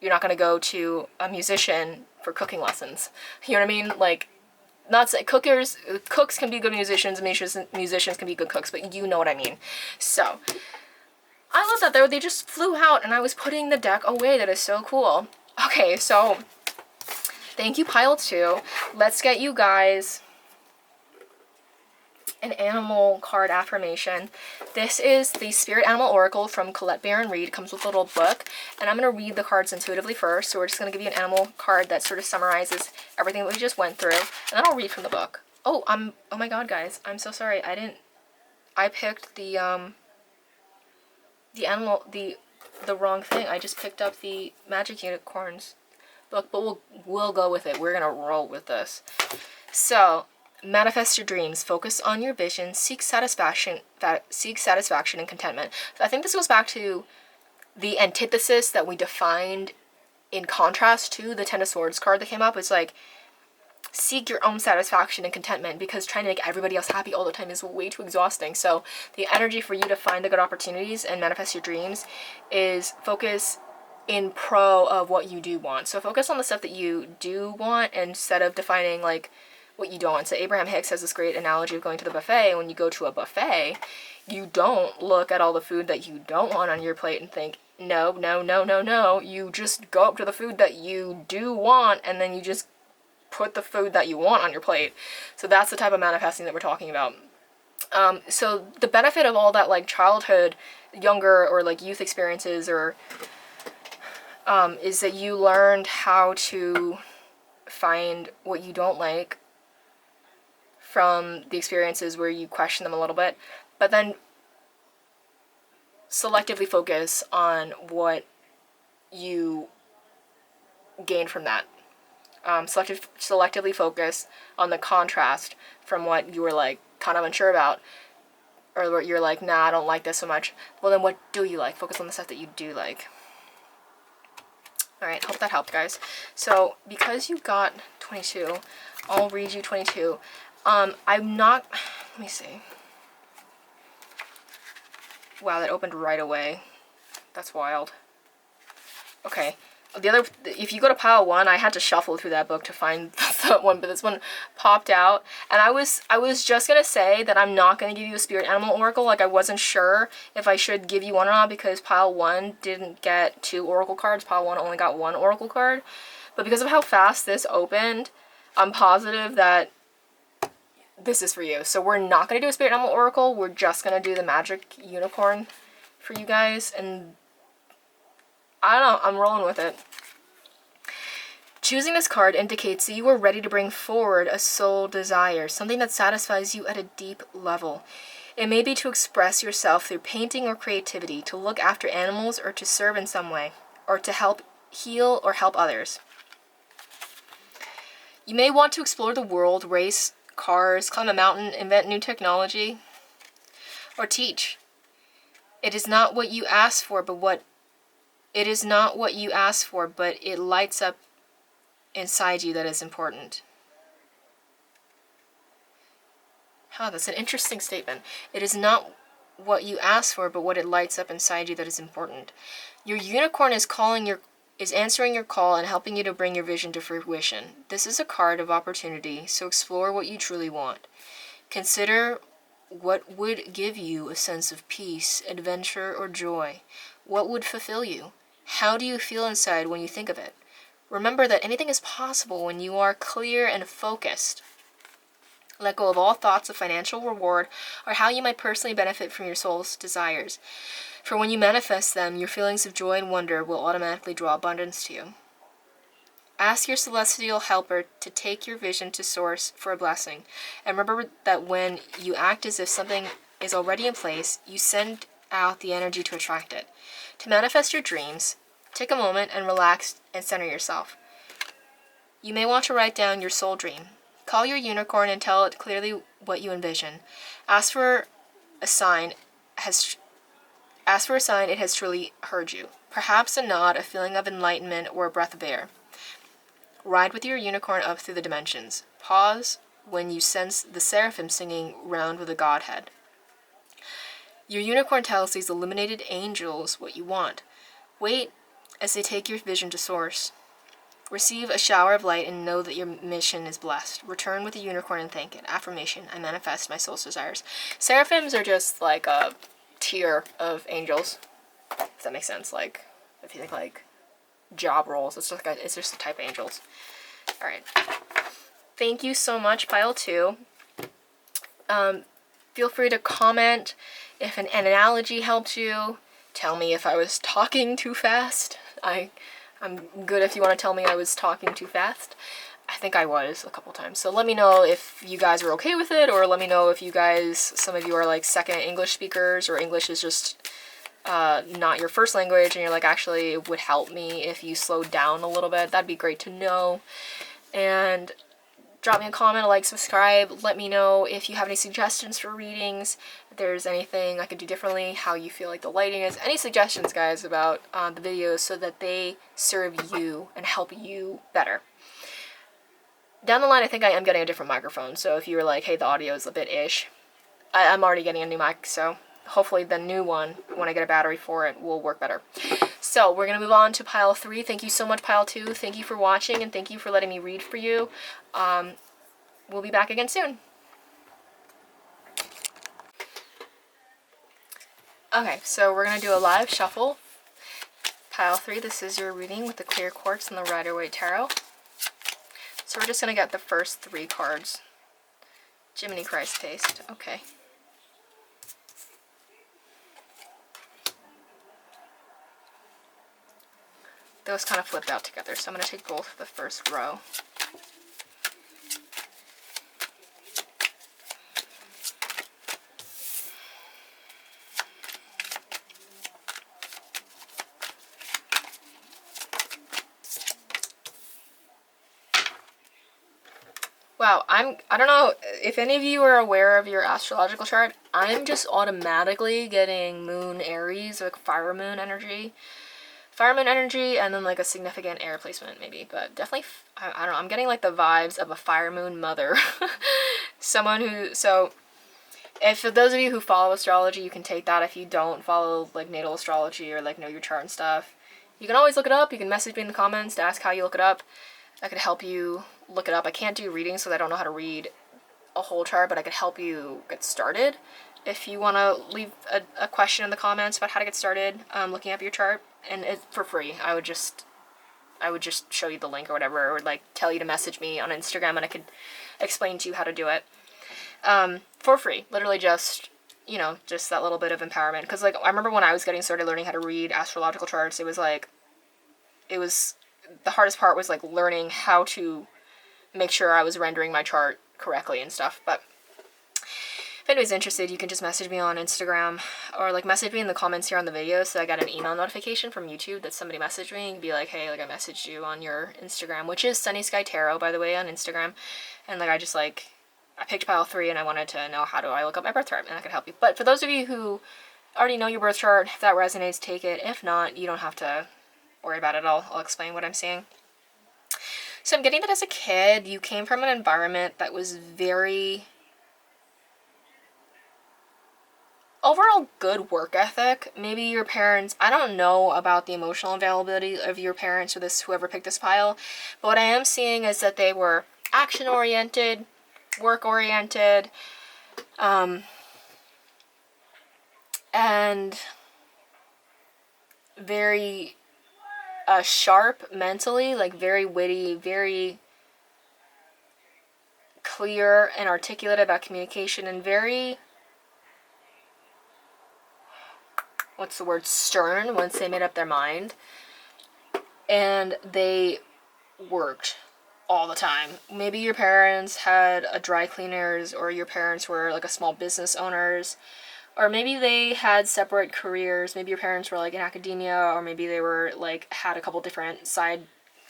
not going to go to a musician for cooking lessons. You know what I mean? Like... Not say cooks can be good musicians, musicians can be good cooks, but you know what I mean. So, I love that they just flew out and I was putting the deck away. That is so cool. Okay, so, thank you, Pile 2. Let's get you guys an animal card affirmation. This is the Spirit Animal Oracle from Colette Baron Reid. It comes with a little book, and I'm going to read the cards intuitively first. So we're just going to give you an animal card that sort of summarizes everything that we just went through, and then I'll read from the book. Oh my god, guys, I'm so sorry. I picked the wrong thing. I just picked up the Magic Unicorns book, but we'll go with it. We're going to roll with this. So, manifest your dreams, focus on your vision, seek satisfaction and contentment. So I think this goes back to the antithesis that we defined in contrast to the Ten of Swords card that came up. It's like, seek your own satisfaction and contentment, because trying to make everybody else happy all the time is way too exhausting. So the energy for you to find the good opportunities and manifest your dreams is focus in pro of what you do want. So focus on the stuff that you do want instead of defining like what you don't want. So Abraham Hicks has this great analogy of going to the buffet. When you go to a buffet, you don't look at all the food that you don't want on your plate and think, no, no, no, no, no. You just go up to the food that you do want, and then you just put the food that you want on your plate. So that's the type of manifesting that we're talking about. So the benefit of all that like childhood, younger or like youth experiences or is that you learned how to find what you don't like from the experiences where you question them a little bit, but then selectively focus on what you gain from that. Selectively focus on the contrast from what you were like kind of unsure about, or what you're like, nah, I don't like this so much. Well, then what do you like? Focus on the stuff that you do like. Alright, hope that helped, guys. So, because you got 22, I'll read you 22. I'm not, let me see. Wow, that opened right away. That's wild. Okay. The other, if you go to pile 1, I had to shuffle through that book to find that one, but this one popped out. And I was just gonna say that I'm not gonna give you a spirit animal oracle. Like, I wasn't sure if I should give you one or not because pile 1 didn't get 2 oracle cards. Pile 1 only got 1 oracle card. But because of how fast this opened, I'm positive that this is for you. So we're not gonna do a spirit animal oracle. We're just gonna do the magic unicorn for you guys, and I don't know, I'm rolling with it. Choosing this card indicates that you are ready to bring forward a soul desire, something that satisfies you at a deep level. It may be to express yourself through painting or creativity, to look after animals, or to serve in some way, or to help heal or help others. You may want to explore the world, race cars, climb a mountain, invent new technology, or teach. It is not what you ask for, but it lights up inside you that is important. That's an interesting statement. It is not what you ask for, but what it lights up inside you that is important. Your unicorn is answering your call and helping you to bring your vision to fruition. This is a card of opportunity, so explore what you truly want. Consider what would give you a sense of peace, adventure, or joy. What would fulfill you? How do you feel inside when you think of it? Remember that anything is possible when you are clear and focused. Let go of all thoughts of financial reward or how you might personally benefit from your soul's desires. For when you manifest them, your feelings of joy and wonder will automatically draw abundance to you. Ask your celestial helper to take your vision to source for a blessing. And remember that when you act as if something is already in place, you send out the energy to attract it. To manifest your dreams, take a moment and relax and center yourself. You may want to write down your soul dream. Call your unicorn and tell it clearly what you envision. Ask for a sign it has truly heard you. Perhaps a nod, a feeling of enlightenment, or a breath of air. Ride with your unicorn up through the dimensions. Pause when you sense the seraphim singing round with the Godhead. Your unicorn tells these illuminated angels what you want. Wait as they take your vision to source. Receive a shower of light and know that your mission is blessed. Return with a unicorn and thank it. Affirmation: I manifest my soul's desires. Seraphims are just like a tier of angels, if that makes sense. Like, if you think like job roles, it's just a type of angels. All right. Thank you so much, pile 2. Feel free to comment if an analogy helped you. Tell me if I was talking too fast. I'm good if you want to tell me I was talking too fast. I think I was a couple times. So let me know if you guys are okay with it, or let me know if you guys, some of you are like second English speakers, or English is just not your first language, and you're like, actually, it would help me if you slowed down a little bit. That'd be great to know. And drop me a comment, a like, subscribe. Let me know if you have any suggestions for readings, if there's anything I could do differently, how you feel like the lighting is. Any suggestions, guys, about the videos so that they serve you and help you better. Down the line, I think I am getting a different microphone, so if you were like, hey, the audio is a bit ish, I'm already getting a new mic, so hopefully the new one, when I get a battery for it, will work better. So we're going to move on to pile 3. Thank you so much, pile 2. Thank you for watching, and thank you for letting me read for you. We'll be back again soon. Okay, so we're going to do a live shuffle. Pile 3, this is your reading with the clear quartz and the Rider-Waite Tarot. So we're just going to get the first 3 cards. Jiminy Christ taste. Okay. Those kind of flipped out together, so I'm going to take both of the first row. Wow, I don't know if any of you are aware of your astrological chart. I'm just automatically getting Moon Aries, like fire moon energy. Fire moon energy, and then like a significant air placement maybe, but definitely, I don't know, I'm getting like the vibes of a fire moon mother. Someone who, so If for those of you who follow astrology, you can take that. If you don't follow like natal astrology or like know your chart and stuff, you can always look it up. You can message me in the comments to ask how you look it up. I could help you look it up. I can't do readings, so I don't know how to read a whole chart, but I could help you get started. If you want to leave a question in the comments about how to get started looking up your chart, and it's for free. I would just show you the link or whatever, or like tell you to message me on Instagram, and I could explain to you how to do it for free. Literally just, you know, just that little bit of empowerment. Because like I remember when I was getting started learning how to read astrological charts, it was the hardest part was like learning how to make sure I was rendering my chart correctly and stuff. But if anybody's interested, you can just message me on Instagram or like message me in the comments here on the video. So I got an email notification from YouTube that somebody messaged me and be like, hey, like I messaged you on your Instagram, which is Sunny Sky Tarot, by the way, on Instagram. And like I picked pile 3 and I wanted to know how do I look up my birth chart, and I could help you. But for those of you who already know your birth chart, if that resonates, take it. If not, you don't have to worry about it. I'll explain what I'm seeing. So I'm getting that as a kid, you came from an environment that was very overall good work ethic. Maybe your parents, I don't know about the emotional availability of your parents or whoever picked this pile, but what I am seeing is that they were action-oriented, work-oriented, and very sharp mentally, like very witty, very clear and articulate about communication, and very, stern once they made up their mind. And they worked all the time. Maybe your parents had a dry cleaners, or your parents were like a small business owners, or maybe they had separate careers. Maybe your parents were like in academia, or maybe they were like had a couple different side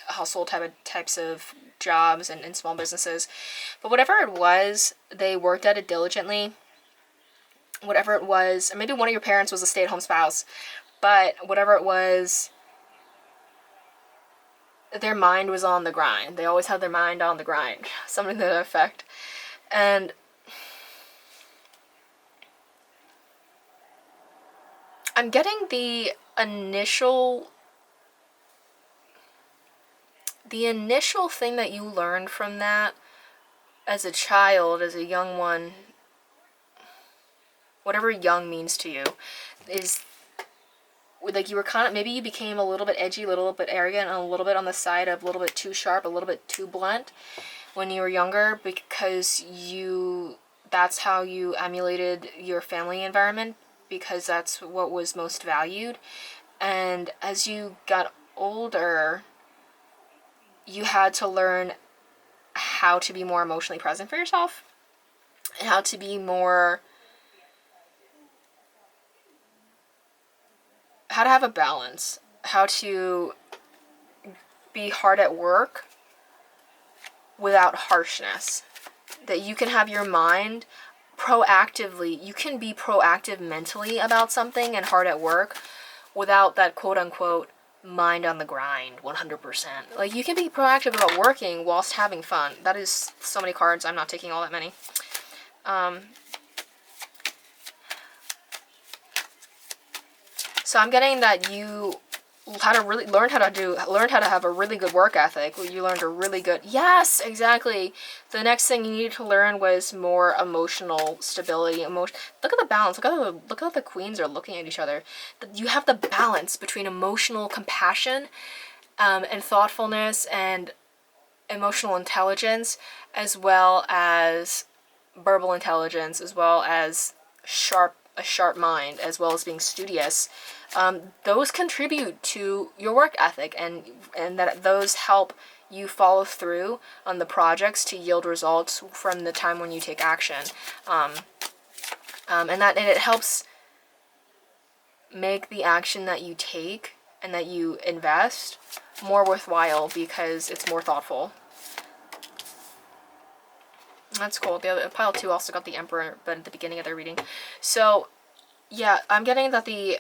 hustle types of jobs and small businesses. But whatever it was, they worked at it diligently. Whatever it was, or maybe one of your parents was a stay-at-home spouse, but whatever it was, their mind was on the grind. They always had their mind on the grind. Something to that effect. And I'm getting the initial thing that you learned from that as a child, as a young one, whatever young means to you, is like you were kind of, maybe you became a little bit edgy, a little bit arrogant, and a little bit on the side of a little bit too sharp, a little bit too blunt when you were younger, because that's how you emulated your family environment, because that's what was most valued. And as you got older, you had to learn how to be more emotionally present for yourself, and how to be more, how to have a balance, how to be hard at work without harshness. That you can have your mind proactively, you can be proactive mentally about something and hard at work without that quote-unquote mind on the grind 100%. Like, you can be proactive about working whilst having fun. That is so many cards. I'm not taking all that many. So I'm getting that you learned how to have a really good work ethic. You learned a really good, yes, exactly. The next thing you needed to learn was more emotional stability. Look at the balance. Look how the queens are looking at each other. You have the balance between emotional compassion, and thoughtfulness and emotional intelligence, as well as verbal intelligence, as well as a sharp mind, as well as being studious. Those contribute to your work ethic, and that those help you follow through on the projects to yield results from the time when you take action. And it helps make the action that you take and that you invest more worthwhile because it's more thoughtful. That's cool. The other pile 2 also got the Emperor, but at the beginning of their reading. So, yeah, I'm getting that the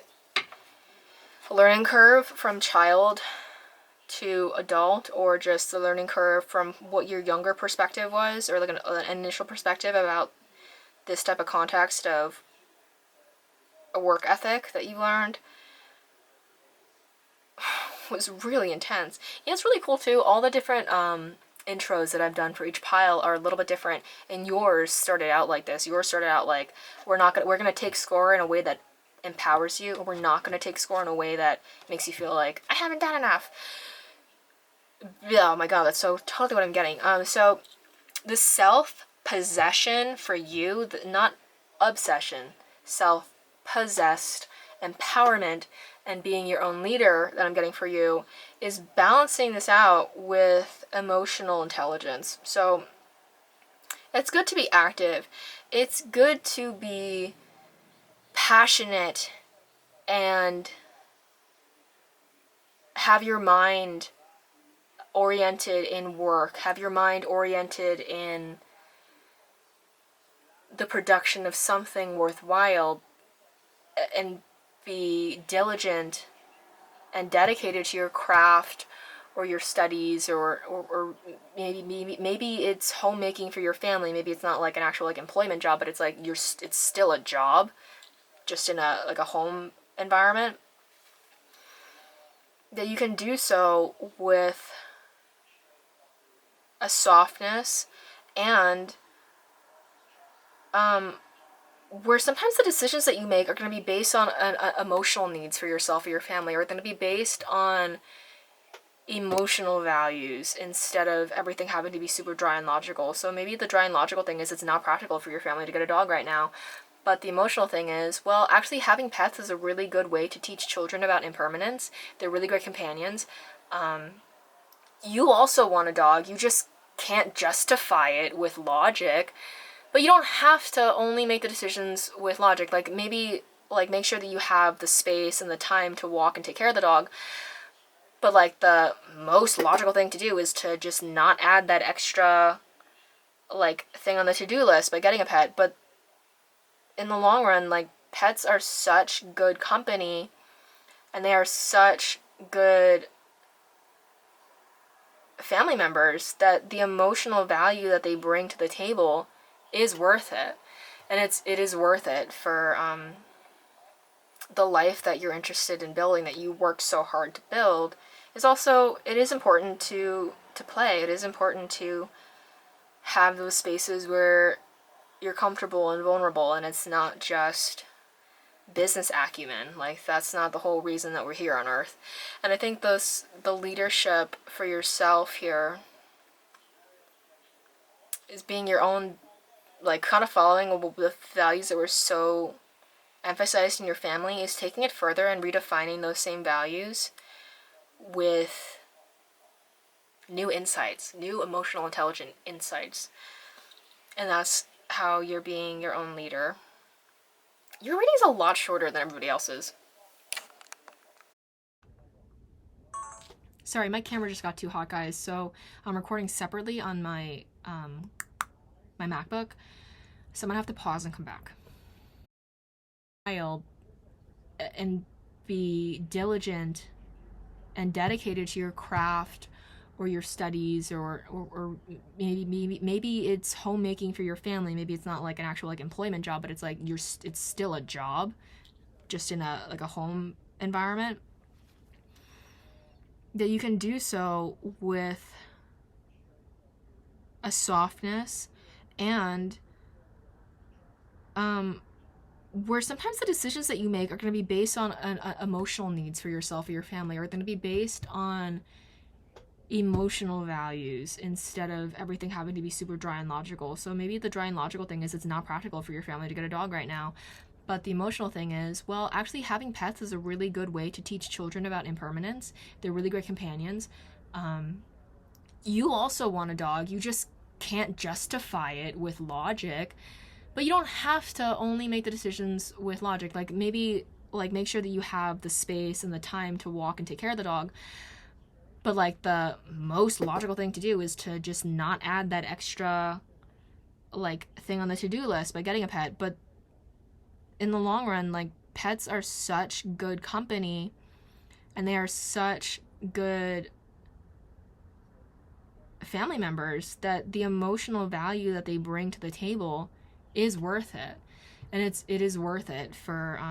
learning curve from child to adult, or just the learning curve from what your younger perspective was, or like an initial perspective about this type of context of a work ethic that you learned was really intense. Yeah, it's really cool too. All the different intros that I've done for each pile are a little bit different, and yours started out like this. Yours started out like, we're gonna take score in a way that empowers you, or we're not gonna take score in a way that makes you feel like I haven't done enough. Yeah, oh my god, that's so totally what I'm getting. So the self-possession for you, not obsession, self-possessed empowerment and being your own leader that I'm getting for you is balancing this out with emotional intelligence. So it's good to be active. It's good to be passionate and have your mind oriented in work, have your mind oriented in the production of something worthwhile, and be diligent and dedicated to your craft or your studies, or maybe it's homemaking for your family. Maybe it's not like an actual like employment job, but it's like it's still a job, just in a home environment. That you can do so with a softness and where sometimes the decisions that you make are going to be based on emotional needs for yourself or your family, or going to be based on emotional values instead of everything having to be super dry and logical. So maybe the dry and logical thing is it's not practical for your family to get a dog right now. But the emotional thing is, well, actually having pets is a really good way to teach children about impermanence. They're really great companions. You also want a dog. You just can't justify it with logic. But you don't have to only make the decisions with logic. Like, maybe, like, make sure that you have the space and the time to walk and take care of the dog. But, like, the most logical thing to do is to just not add that extra, like, thing on the to-do list by getting a pet. But in the long run, like, pets are such good company, and they are such good family members that the emotional value that they bring to the table is worth it. And it is worth it for the life that you're interested in building, that you worked so hard to build. Is also, it is important to play. It is important to have those spaces where you're comfortable and vulnerable, and it's not just business acumen. Like, that's not the whole reason that we're here on Earth. And I think the leadership for yourself here is being your own, like, kind of following the values that were so emphasized in your family, is taking it further and redefining those same values with new insights, new emotional intelligent insights. And that's how you're being your own leader. Your reading's a lot shorter than everybody else's. Sorry, my camera just got too hot, guys, so I'm recording separately on my my MacBook, so I'm gonna have to pause and come back. And be diligent and dedicated to your craft or your studies, or maybe it's homemaking for your family. Maybe it's not like an actual like employment job, but it's like it's still a job, just in a home environment. That you can do so with a softness and where sometimes the decisions that you make are going to be based on emotional needs for yourself or your family, or going to be based on emotional values instead of everything having to be super dry and logical. So maybe the dry and logical thing is it's not practical for your family to get a dog right now. But the emotional thing is, well, actually having pets is a really good way to teach children about impermanence. They're really great companions. You also want a dog. You just can't justify it with logic. But you don't have to only make the decisions with logic. Like, maybe, like, make sure that you have the space and the time to walk and take care of the dog. But, like, the most logical thing to do is to just not add that extra, like, thing on the to-do list by getting a pet. But in the long run, like, pets are such good company, and they are such good family members that the emotional value that they bring to the table is worth it. And it is worth it for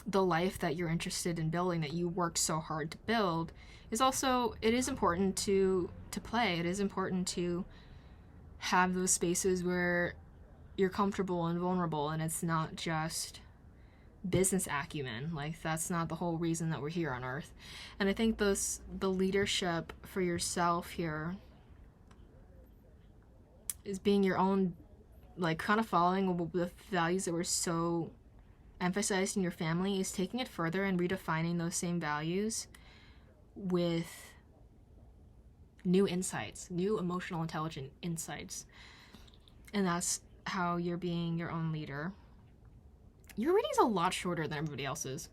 the life that you're interested in building, that you work so hard to build. Is also, it is important to play. It is important to have those spaces where you're comfortable and vulnerable, and it's not just business acumen. Like, that's not the whole reason that we're here on Earth. And I think the leadership for yourself here is being your own, like, kind of following the values that were so emphasized in your family, is taking it further and redefining those same values with new insights, new emotional intelligent insights. And that's how you're being your own leader. Your reading's a lot shorter than everybody else's.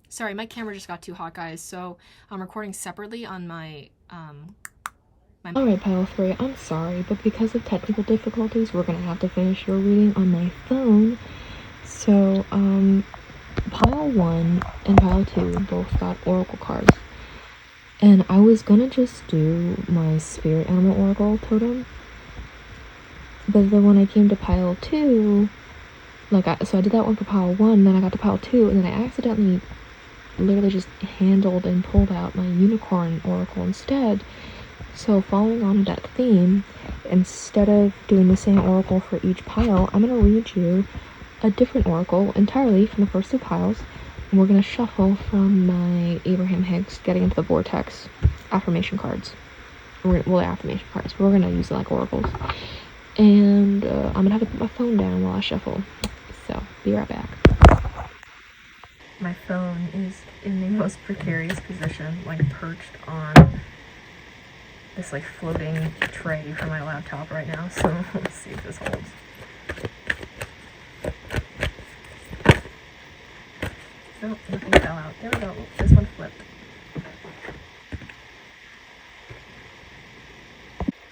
Sorry, my camera just got too hot, guys, so I'm recording separately on my Alright, Pile 3, I'm sorry, but because of technical difficulties, we're gonna have to finish your reading on my phone. So, Pile 1 and Pile 2 both got oracle cards. And I was gonna just do my spirit animal oracle totem. But then when I came to Pile 2, so I did that one for Pile 1, then I got to Pile 2, and then I accidentally literally just handled and pulled out my unicorn oracle instead. So following on that theme, instead of doing the same oracle for each pile, I'm going to read you a different oracle entirely from the first two piles, and we're going to shuffle from my Abraham Hicks Getting Into the Vortex affirmation cards. Affirmation cards, but we're going to use it like oracles. And I'm going to have to put my phone down while I shuffle. So, be right back. My phone is in the most precarious position, like perched on this like floating tray for my laptop right now, so let's see if this holds. Nope, nothing fell out. There we go. Oops, this one flipped.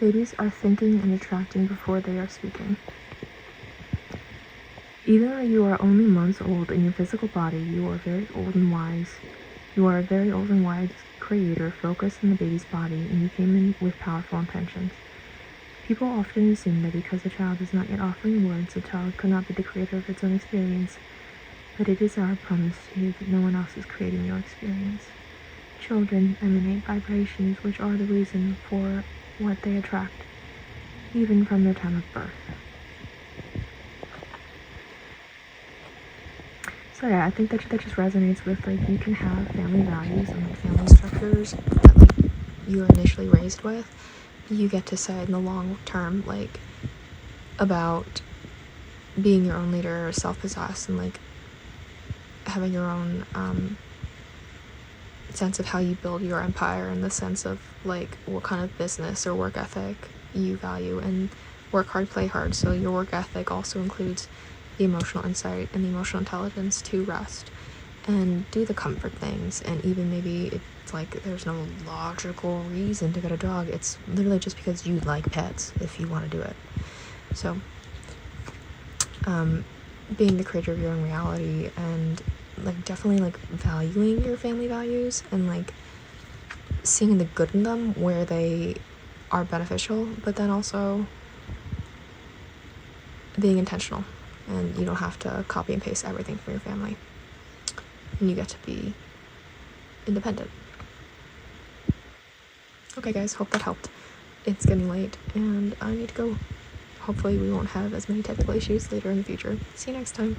Babies are thinking and attracting before they are speaking. Even though you are only months old in your physical body, you are very old and wise. You are a very old and wise creator focused in the baby's body, and you came in with powerful intentions. People often assume that because the child is not yet offering words, the child could not be the creator of its own experience, but it is our promise to you that no one else is creating your experience. Children emanate vibrations which are the reason for what they attract, even from their time of birth. So yeah, I think that just resonates with, like, you can have family values and like family structures that like you were initially raised with. You get to decide in the long term, like, about being your own leader, self-possessed, and like having your own sense of how you build your empire, and the sense of like what kind of business or work ethic you value, and work hard, play hard. So your work ethic also includes the emotional insight and the emotional intelligence to rest and do the comfort things. And even maybe it's like there's no logical reason to get a dog, it's literally just because you like pets if you want to do it. So being the creator of your own reality, and like definitely like valuing your family values, and like seeing the good in them where they are beneficial, but then also being intentional. And you don't have to copy and paste everything from your family. And you get to be independent. Okay, guys, hope that helped. It's getting late, and I need to go. Hopefully we won't have as many technical issues later in the future. See you next time.